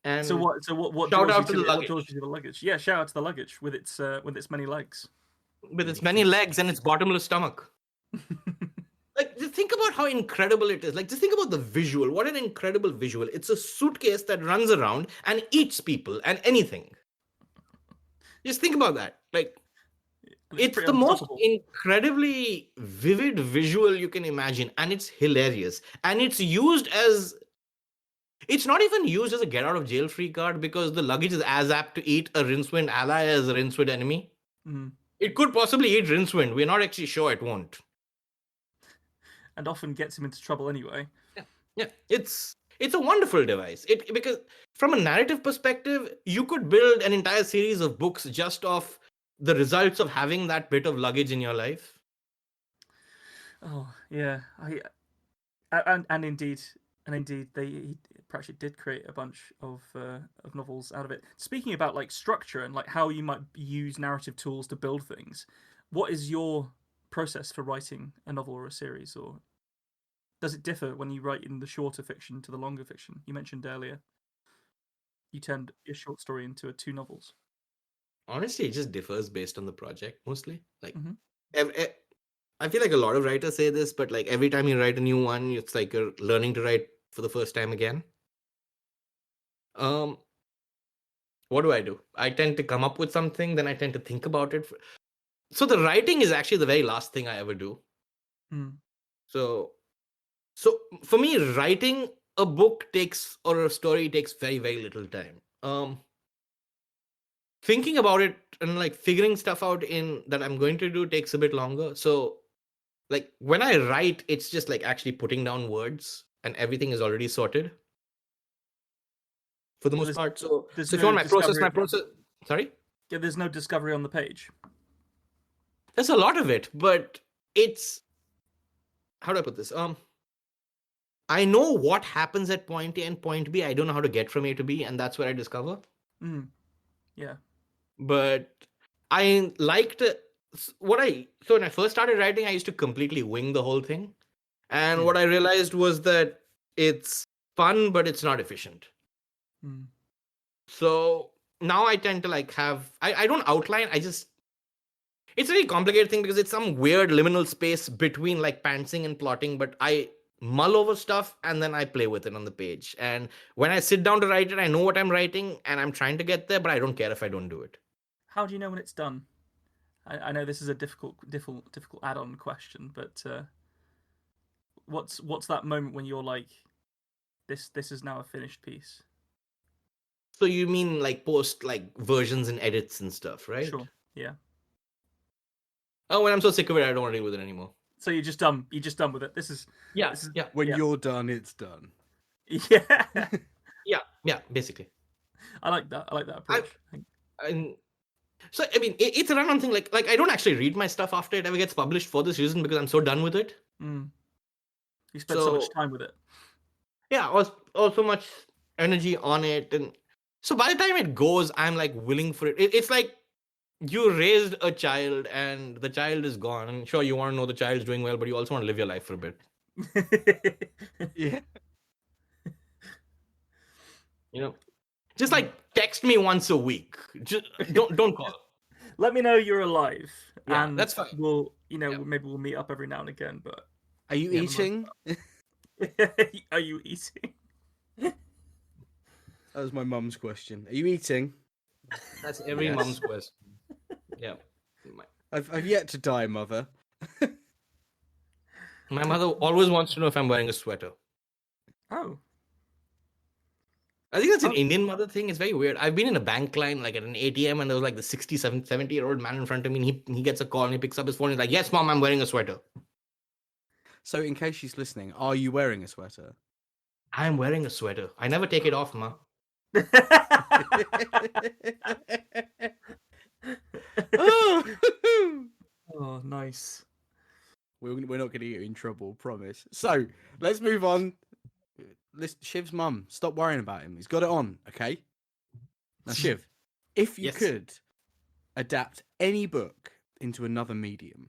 And So what shout out draws you to the what luggage. draws you to the luggage? Yeah, shout out to the luggage with its many legs. with its many legs and its bottomless stomach. Like, just think about how incredible it is. Like, just think about the visual. What an incredible visual. It's a suitcase that runs around and eats people and anything. Just think about that. Like, And it's pretty the most unstoppable. incredibly vivid visual you can imagine, and it's hilarious. And it's used as it's not even used as a get out of jail free card because the luggage is as apt to eat a Rincewind ally as a Rincewind enemy. Mm. It could possibly eat Rincewind. We're not actually sure it won't. And often gets him into trouble anyway. Yeah, it's a wonderful device. It because from a narrative perspective, you could build an entire series of books just off the results of having that bit of luggage in your life. Oh yeah, and indeed, he actually did create a bunch of novels out of it. Speaking about like structure and like how you might use narrative tools to build things, what is your process for writing a novel or a series, or does it differ when you write in the shorter fiction to the longer fiction? You mentioned earlier you turned your short story into 2 novels. Honestly, it just differs based on the project mostly. Like, Mhm. I feel like a lot of writers say this, but like every time you write a new one, it's like you're learning to write for the first time again. Um, what do? I tend to come up with something, then I tend to think about it. So the writing is actually the very last thing I ever do. Mm. So for me, writing a book takes or a story takes very, very little time. Thinking about it and like figuring stuff out in that I'm going to do takes a bit longer. So like when I write, it's just like actually putting down words and everything is already sorted for the most part. So there's if you no want discovery. my process, sorry, Yeah, there's no discovery on the page. there's a lot of it, but it's how do I put this? I know what happens at point A and point B. I don't know how to get from A to B, and that's where I discover. Mm. Yeah. But I liked what I so when I first started writing, I used to completely wing the whole thing. And what I realized was that it's fun, but it's not efficient. Mm. So now I tend to like have I don't outline, I just it's a very complicated thing because it's some weird liminal space between like pantsing and plotting, but I mull over stuff and then I play with it on the page. And when I sit down to write it, I know what I'm writing and I'm trying to get there, but I don't care if I don't do it. How do you know when it's done? I know this is a difficult add-on question, but what's that moment when you're like, this is now a finished piece? So you mean like post like versions and edits and stuff, right? Sure. Yeah. Oh, when I'm so sick of it, I don't want to deal with it anymore. So you're just done. You're just done with it. This is Yeah, This is, yeah, When yeah. you're done, it's done. Yeah. yeah, basically. I like that approach. And so I mean, it's a run-on thing. Like I don't actually read my stuff after it ever gets published for this reason because I'm so done with it. Mm. You spend so much So time with it. yeah, also much energy on it, and so by the time it goes, I'm like willing for it. It's like you raised a child and the child is gone. And sure, you want to know the child's doing well, but you also want to live your life for a bit. Yeah. You know, just like text me once a week. Just don't call. Let me know you're alive. Yeah, and that's fine. We'll Yeah. maybe we'll meet up every now and again. But Are you Yeah, I'm eating? are you eating? That was my mum's question. Are you eating? That's every Yes. mom's question. Yeah. I've yet to die, mother. My mother always wants to know if I'm wearing a sweater. Oh. I think that's an Oh. Indian mother thing. It's very weird. I've been in a bank line, like at an ATM, and there was like the 67, 70-year-old man in front of me, and he gets a call and he picks up his phone. He's like, "Yes, mom, I'm wearing a sweater." So, in case she's listening, are you wearing a sweater? I'm wearing a sweater. I never take it off, ma. Oh, nice. We're not going to get you in trouble, promise. So, let's move on. Shiv's mum, stop worrying about him. He's got it on, okay? Now, Shiv, if you Yes. could adapt any book into another medium,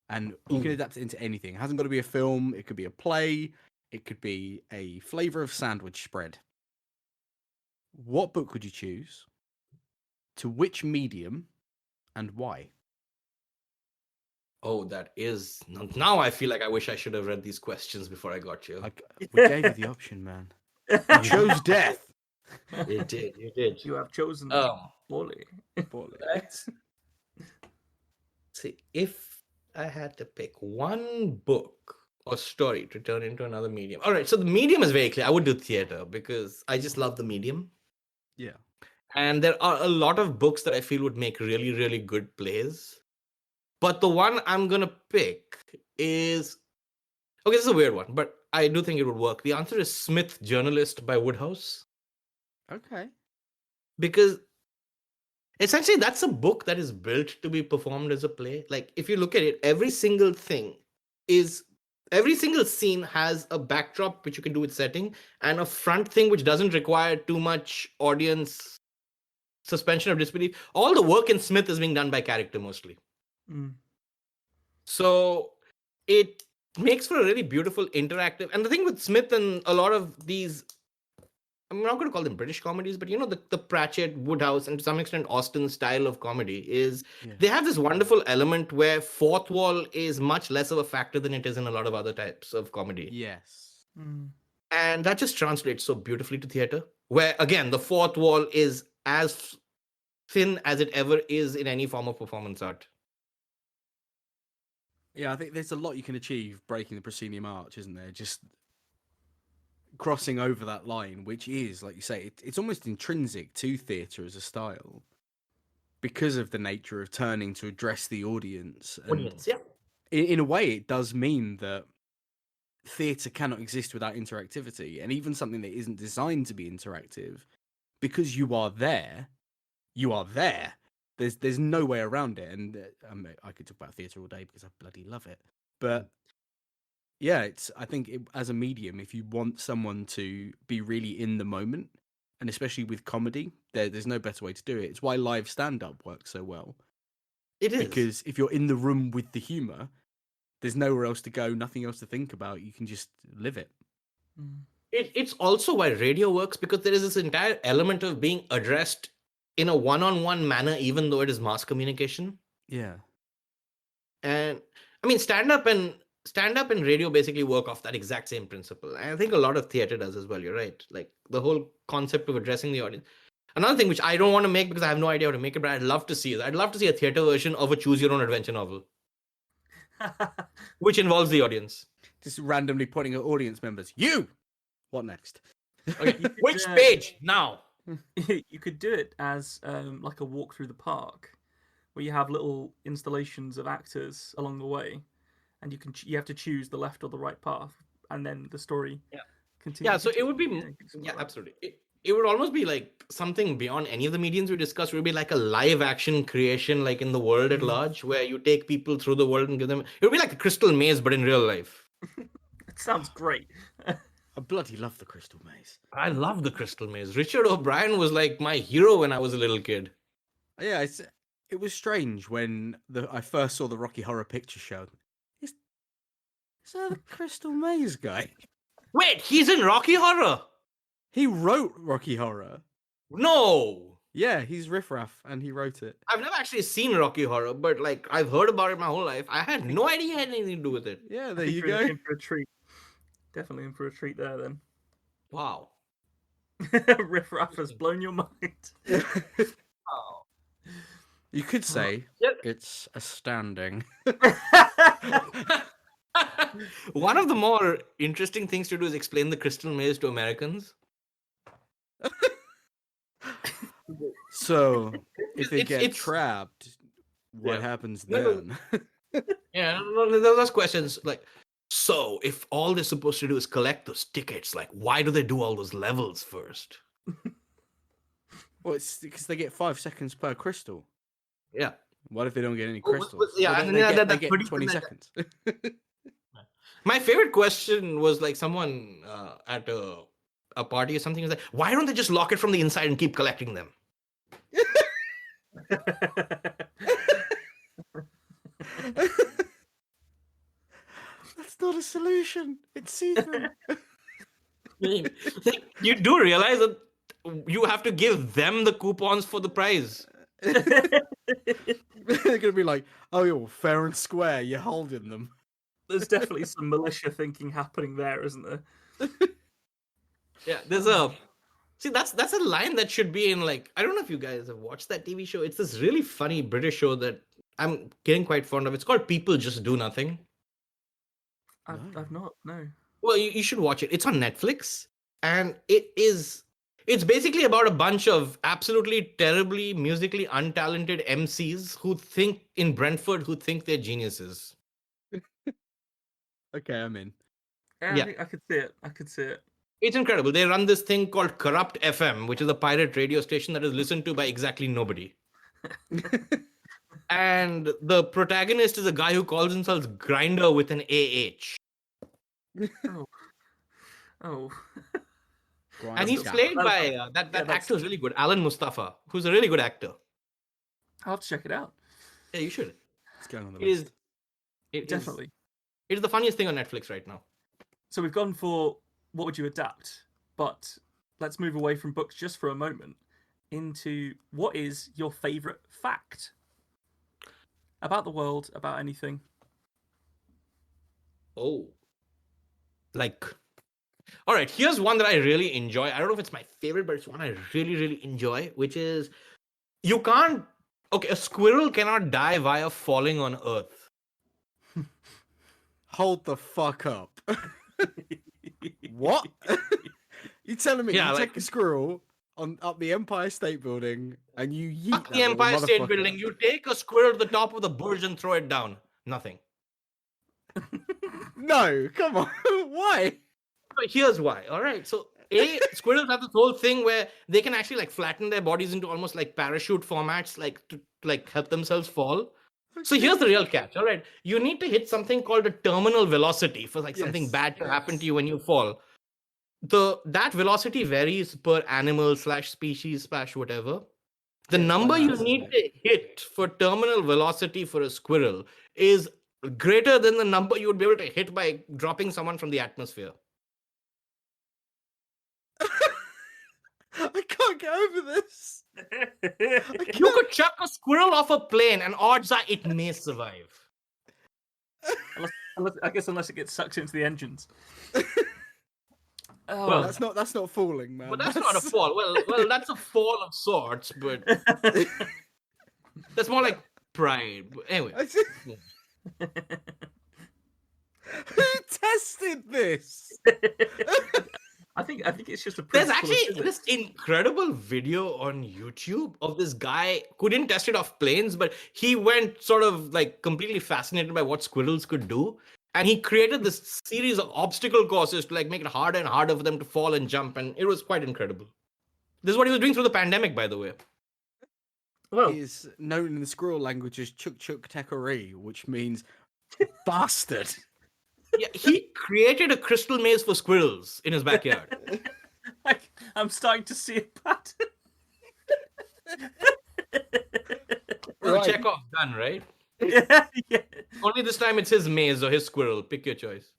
and you can Ooh. adapt it into anything. It hasn't got to be a film. It could be a play. It could be a flavor of sandwich spread. What book would you choose? To which medium, and why? Oh, that is. Now I feel like I wish I should have read these questions before I got you. We gave you the option, man. You chose death. You did. You did. You have chosen poorly. Let's see. If I had to pick one book or story to turn into another medium. All right. So the medium is very clear. I would do theater because I just love the medium. Yeah. And there are a lot of books that I feel would make really, really good plays. But the one I'm going to pick is... Okay, this is a weird one, but I do think it would work. The answer is Smith Journalist by Woodhouse. Okay. Because essentially that's a book that is built to be performed as a play. Like, if you look at it, every single scene has a backdrop which you can do with setting and a front thing which doesn't require too much audience suspension of disbelief. All the work in Smith is being done by character mostly. So it makes for a really beautiful interactive. And the thing with Smith and a lot of these, I'm not going to call them British comedies, but the Pratchett, Woodhouse, and to some extent Austen style of comedy is they have this wonderful element where fourth wall is much less of a factor than it is in a lot of other types of comedy. Yes. And that just translates so beautifully to theater, where again, the fourth wall is as thin as it ever is in any form of performance art. Yeah, I think there's a lot you can achieve breaking the proscenium arch, isn't there? Just crossing over that line, which is, like you say, it's almost intrinsic to theatre as a style because of the nature of turning to address the audience. Yeah. In a way, it does mean that theatre cannot exist without interactivity, and even something that isn't designed to be interactive, because you are there. There's no way around it, and I could talk about theatre all day because I bloody love it. But yeah, I think as a medium, if you want someone to be really in the moment, and especially with comedy, there's no better way to do it. It's why live stand-up works so well. It is. Because if you're in the room with the humour, there's nowhere else to go, nothing else to think about. You can just live it. It's also why radio works, because there is this entire element of being addressed in a one-on-one manner, even though it is mass communication. Yeah. And I mean, stand-up and radio basically work off that exact same principle. And I think a lot of theater does as well. You're right. Like the whole concept of addressing the audience. Another thing which I don't want to make because I have no idea how to make it, but I'd love to see a theater version of a choose-your-own-adventure novel, which involves the audience. Just randomly pointing at audience members. You! What next? Okay, which page now? You could do it as like a walk through the park, where you have little installations of actors along the way, and you have to choose the left or the right path, and then the story continues. Yeah, so it would be absolutely. It would almost be like something beyond any of the mediums we discussed. It would be like a live action creation, like in the world at large, where you take people through the world and give them. It would be like a Crystal Maze, but in real life. It sounds great. I bloody love the Crystal Maze. I love the Crystal Maze. Richard O'Brien was like my hero when I was a little kid. Yeah, it was strange when I first saw the Rocky Horror Picture Show. Is that the Crystal Maze guy? Wait, he's in Rocky Horror? He wrote Rocky Horror. No! Yeah, he's Riff Raff, and he wrote it. I've never actually seen Rocky Horror, but like I've heard about it my whole life. I had no idea it had anything to do with it. Yeah, there you go. In for a treat. Definitely in for a treat there, then. Wow. Riff Raff has blown your mind. Oh. You could say it's astounding. One of the more interesting things to do is explain the Crystal Maze to Americans. So, if they get trapped, what happens then? Yeah, those questions like, so if all they're supposed to do is collect those tickets, like, why do they do all those levels first? Well, it's because they get 5 seconds per crystal. Yeah. What if they don't get any crystals? Yeah, well, they get 20 seconds. My favorite question was like someone at a party or something was like, why don't they just lock it from the inside and keep collecting them? That's not a solution. It's see-through. You do realize that you have to give them the coupons for the prize. They're gonna be like, "Oh, you're fair and square. You're holding them." There's definitely some militia thinking happening there, isn't there? Yeah, there's a see that's a line that should be in like I don't know if you guys have watched that TV show. It's this really funny British show that I'm getting quite fond of. It's called People Just Do Nothing. I've not, no. Well, you should watch it. It's on Netflix, and it's basically about a bunch of absolutely terribly musically untalented MCs who think in Brentford who think they're geniuses. Okay, I'm in. Yeah, Yeah. I think I could see it. I could see it. It's incredible. They run this thing called Corrupt FM, which is a pirate radio station that is listened to by exactly nobody. And the protagonist is a guy who calls himself Grinder with an AH. Oh. And he's played by that actor is really good, Alan Mustafa, who's a really good actor. I'll have to check it out. Yeah, you should. It's going on the It is. list. Definitely. It is the funniest thing on Netflix right now. So we've gone for what would you adapt, but let's move away from books just for a moment into what is your favorite fact about the world, about anything. Oh. Like, all right, here's one that I really enjoy. I don't know if it's my favorite, but it's one I really, really enjoy, which is a squirrel cannot die via falling on Earth. Hold the fuck up. What? You telling me Yeah, you like- take a squirrel up the Empire State Building and you yeet Fuck that the little Empire State motherfucker? Building. You take a squirrel to the top of the Burj and throw it down. Nothing. No, come on. Why? But here's why. All right. So squirrels have this whole thing where they can actually like flatten their bodies into almost like parachute formats, like to like help themselves fall. So here's the real catch. All right. You need to hit something called a terminal velocity for like something Yes, bad to happen to you when you fall. That velocity varies per animal / species / whatever. The number you need to hit for terminal velocity for a squirrel is greater than the number you would be able to hit by dropping someone from the atmosphere. I can't get over this. You could chuck a squirrel off a plane, and odds are it may survive. Unless it gets sucked into the engines. Well, That's not falling, man. But that's not a fall. Well, that's a fall of sorts, but that's more like pride. But anyway, Who tested this? I think it's just a there's principle of actually physics. this incredible video on YouTube of this guy who didn't test it off planes, but he went sort of like completely fascinated by what squirrels could do. And he created this series of obstacle courses to like make it harder and harder for them to fall and jump. And it was quite incredible. This is what he was doing through the pandemic, by the way. Well, Is known in the squirrel language as chuk chuk tekari, which means bastard. Yeah, he created a crystal maze for squirrels in his backyard. I'm starting to see a pattern. Well, Chekhov's done, right? yeah. Only this time it's his maze or his squirrel. Pick your choice.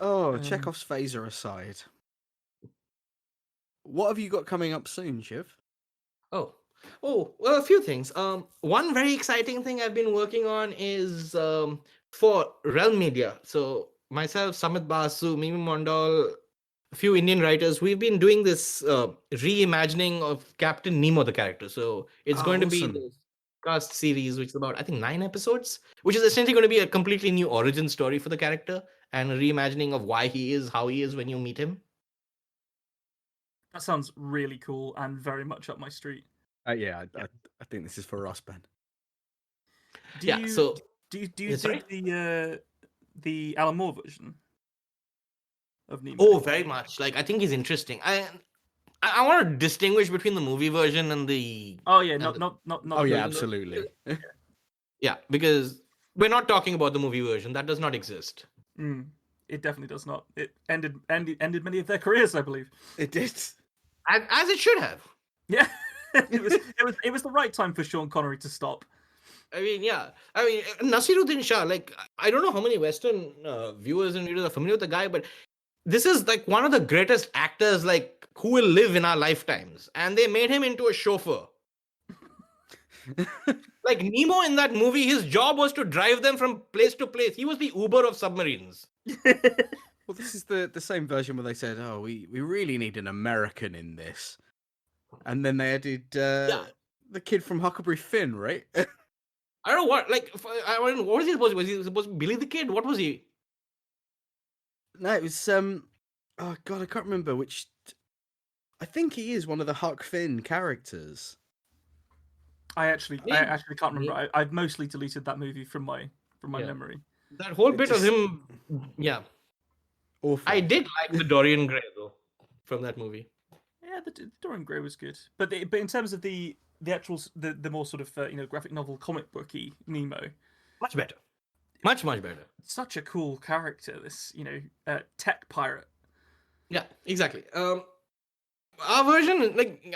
Oh, Chekhov's phaser aside. What have you got coming up soon, Shiv? Oh, well, a few things. One very exciting thing I've been working on is for Realm Media. So myself, Samit Basu, Mimi Mondal, a few Indian writers, we've been doing this reimagining of Captain Nemo, the character. So it's going to be awesome. this cast series, which is about, I think, 9 episodes, which is essentially going to be a completely new origin story for the character and a reimagining of why he is how he is when you meet him. That sounds really cool and very much up my street. Yeah, I think this is for us, Ben. Do Yeah, you, so- do you Yeah, sorry? dig the Alan Moore version of Nemo? Oh, very much. Like, I think he's interesting. I want to distinguish between the movie version and the Oh yeah, and not the- not not not. Oh yeah, the- absolutely. yeah, because we're not talking about the movie version. That does not exist. It definitely does not. It ended many of their careers, I believe. It did. As it should have. Yeah, it was the right time for Sean Connery to stop. I mean, yeah. I mean, Nasiruddin Shah, like, I don't know how many Western viewers and readers are familiar with the guy, but this is like one of the greatest actors, like, who will live in our lifetimes. And they made him into a chauffeur. Like Nemo in that movie, his job was to drive them from place to place. He was the Uber of submarines. Well, this is the same version where they said, "Oh, we really need an American in this," and then they added the kid from Huckleberry Finn, right? I don't know what. Like, what was he supposed to be? Was he supposed to be Billy the Kid? What was he? No, it was oh god, I can't remember which. I think he is one of the Huck Finn characters. I actually can't remember. I've mostly deleted that movie from my memory. That whole bit of him, yeah. Awful. I did like the Dorian Gray though, from that movie. Yeah, the Dorian Gray was good, but in terms of the actual the more sort of graphic novel comic booky Nemo, Much better, much better. Such a cool character. This tech pirate. Yeah, exactly. Our version, like,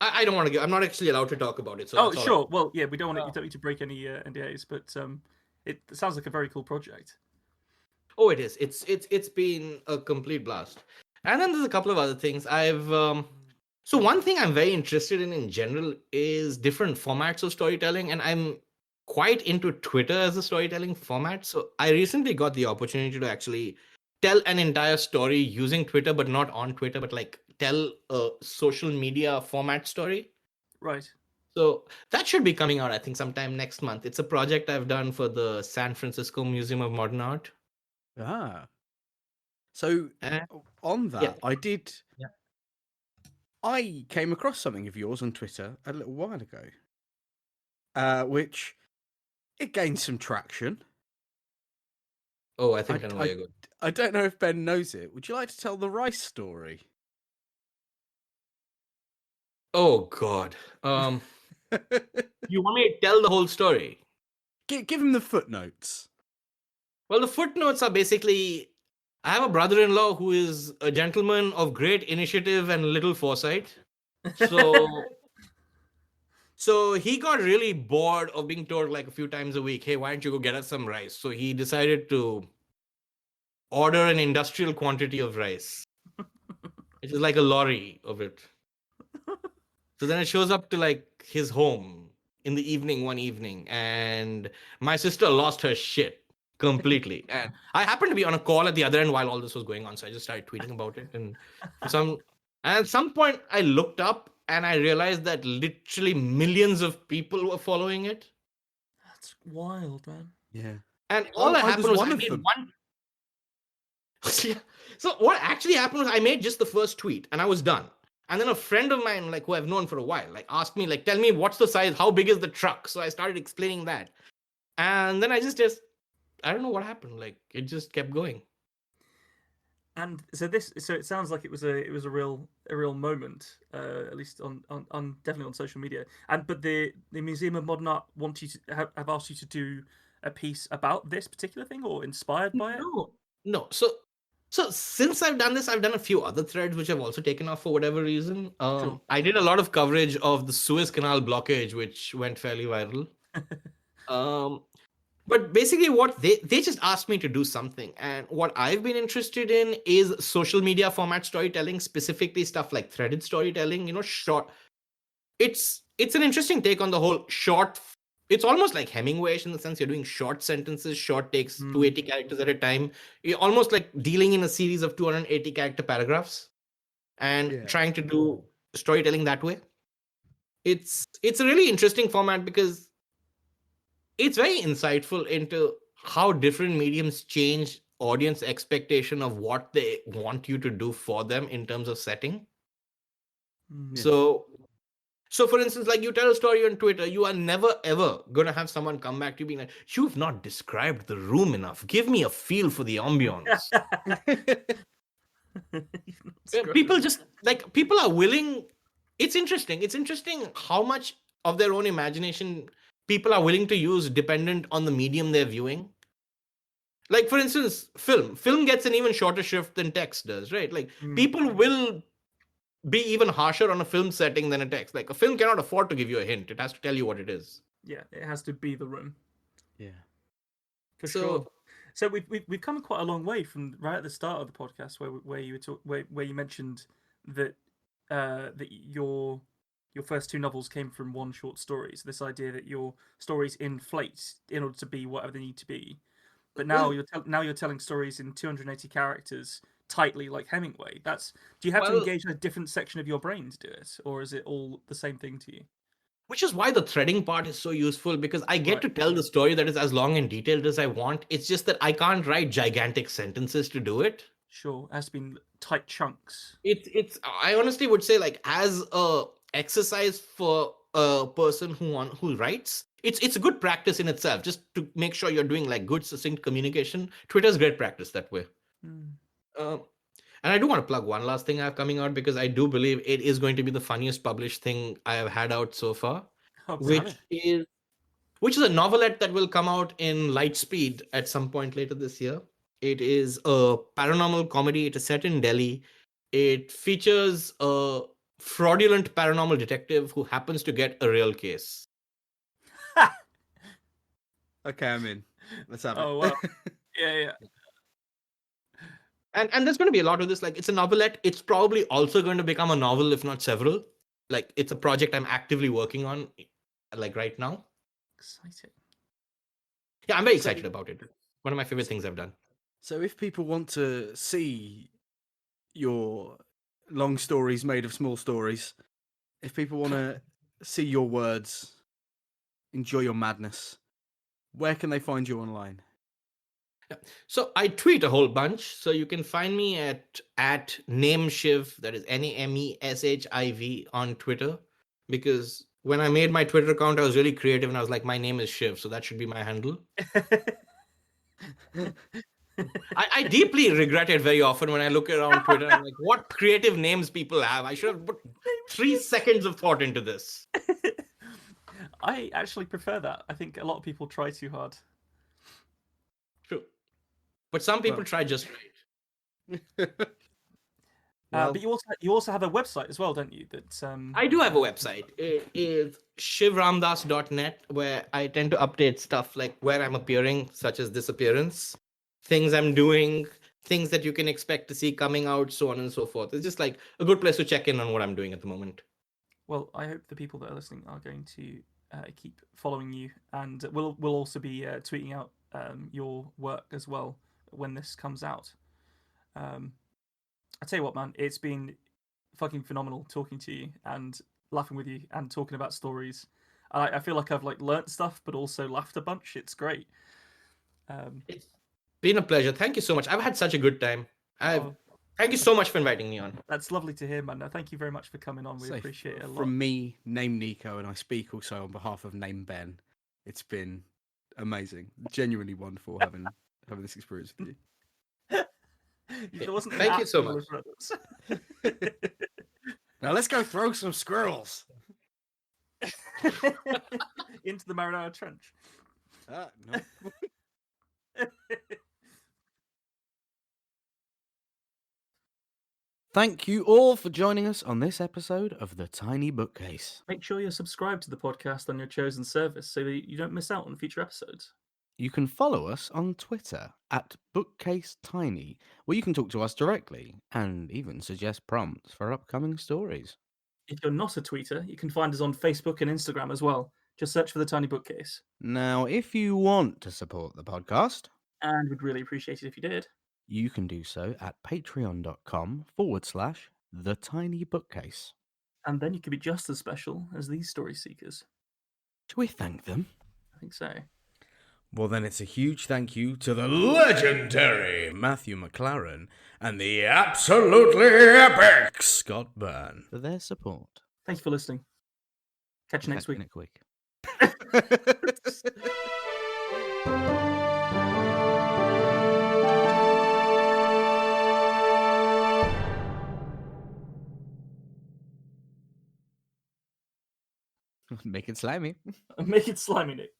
I don't want to. I'm not actually allowed to talk about it. So Oh, sure. Well, yeah, we don't want to. You don't need to break any NDAs, but it sounds like a very cool project. Oh, it is. It's been a complete blast. And then there's a couple of other things. So one thing I'm very interested in general is different formats of storytelling, and I'm quite into Twitter as a storytelling format. So I recently got the opportunity to actually tell an entire story using Twitter, but not on Twitter, but like tell a social media format story. Right. So that should be coming out, I think, sometime next month. It's a project I've done for the San Francisco Museum of Modern Art. Ah. So on that, I did. Yeah. I came across something of yours on Twitter a little while ago, which it gained some traction. Oh, I think I know where you're going. I don't know if Ben knows it. Would you like to tell the rice story? Oh God. You want me to tell the whole story? Give him the footnotes. Well, the footnotes are basically, I have a brother-in-law who is a gentleman of great initiative and little foresight. So he got really bored of being told like a few times a week, hey, why don't you go get us some rice? So he decided to order an industrial quantity of rice. It is like a lorry of it. So then it shows up to like his home in the evening, one evening, and my sister lost her shit completely. And I happened to be on a call at the other end while all this was going on, so I just started tweeting about it. And at some point, I looked up and I realized that literally millions of people were following it. That's wild, man. Yeah. And all that happened was I made one. So what actually happened was I made just the first tweet and I was done. And then a friend of mine, like who I've known for a while, like asked me, like, tell me what's the size, how big is the truck? So I started explaining that. And then I just I don't know what happened. Like it just kept going. And so it sounds like it was a real moment, at least on definitely on social media. But the Museum of Modern Art want you to have asked you to do a piece about this particular thing or inspired by it? No. So since I've done this, I've done a few other threads which I've also taken off for whatever reason. Sure. I did a lot of coverage of the Suez Canal blockage, which went fairly viral. But basically what they just asked me to do something. And what I've been interested in is social media format storytelling, specifically stuff like threaded storytelling, short. It's an interesting take on the whole short. It's almost like Hemingway-ish in the sense you're doing short sentences, short takes, 280 characters at a time. You're almost like dealing in a series of 280 character paragraphs and trying to do storytelling that way. It's a really interesting format because it's very insightful into how different mediums change audience expectation of what they want you to do for them in terms of setting. So for instance, like you tell a story on Twitter, you are never ever going to have someone come back to you being like, you've not described the room enough. Give me a feel for the ambience. People are willing. It's interesting. It's interesting how much of their own imagination people are willing to use dependent on the medium they're viewing. Like, for instance, film gets an even shorter shrift than text does, right? Like people will be even harsher on a film setting than a text. Like a film cannot afford to give you a hint. It has to tell you what it is. Yeah, it has to be the room. Yeah. For sure. So we've come quite a long way from right at the start of the podcast where you mentioned that that your your first two novels came from one short story. So this idea that your stories inflate in order to be whatever they need to be. But now you're telling stories in 280 characters tightly, like Hemingway. Do you have to engage a different section of your brain to do it, or is it all the same thing to you? Which is why the threading part is so useful, because I get to tell the story that is as long and detailed as I want. It's just that I can't write gigantic sentences to do it. Sure, it has to be in tight chunks. I honestly would say, like, as a exercise for a person who writes, it's a good practice in itself, just to make sure you're doing like good succinct communication. Twitter's great practice that way. And I do want to plug one last thing I have coming out, because I do believe it is going to be the funniest published thing I have had out so far, which is a novelette that will come out in Lightspeed at some point later this year. It is a paranormal comedy. It is set in Delhi. It features a fraudulent paranormal detective who happens to get a real case. Okay, I'm in. Let's have it. Oh, wow. Yeah. And there's going to be a lot of this. Like, it's a novelette. It's probably also going to become a novel, if not several. Like, it's a project I'm actively working on, like, right now. Exciting. Yeah, I'm very excited about it. One of my favorite things I've done. So if people want to see your long stories made of small stories, if people want to see your words, enjoy your madness, where can they find you online? So I tweet a whole bunch. So you can find me at nameshiv, that is NAMESHIV on Twitter. Because when I made my Twitter account, I was really creative and I was like, my name is Shiv, so that should be my handle. I deeply regret it very often when I look around Twitter and I'm like, what creative names people have. I should have put 3 seconds of thought into this. I actually prefer that. I think a lot of people try too hard. True. But some people try just right. But you also have a website as well, don't you? I do have a website. It is shivramdas.net, where I tend to update stuff like where I'm appearing, such as this appearance, things I'm doing, things that you can expect to see coming out, so on and so forth. It's just like a good place to check in on what I'm doing at the moment. Well, I hope the people that are listening are going to keep following you, and we'll also be tweeting out your work as well when this comes out. I tell you what, man, it's been fucking phenomenal talking to you and laughing with you and talking about stories. I feel like I've like learnt stuff, but also laughed a bunch. It's great. It's been a pleasure. Thank you so much. I've had such a good time. Thank you so much for inviting me on. That's lovely to hear, man. Thank you very much for coming on. We appreciate it a lot. From me, name Nico, and I speak also on behalf of name Ben. It's been amazing, genuinely wonderful having this experience with you. Thank you so much. Now let's go throw some squirrels into the Marinara Trench. No. Thank you all for joining us on this episode of The Tiny Bookcase. Make sure you're subscribed to the podcast on your chosen service so that you don't miss out on future episodes. You can follow us on Twitter at BookcaseTiny, where you can talk to us directly and even suggest prompts for upcoming stories. If you're not a tweeter, you can find us on Facebook and Instagram as well. Just search for The Tiny Bookcase. Now, if you want to support the podcast, and we'd really appreciate it if you did, you can do so at patreon.com/thetinybookcase. And then you could be just as special as these story seekers. Should we thank them? I think so. Well, then it's a huge thank you to the legendary Matthew McLaren and the absolutely epic Scott Byrne for their support. Thank you for listening. Catch you next week. Make it slimy. Make it slimy, Nick.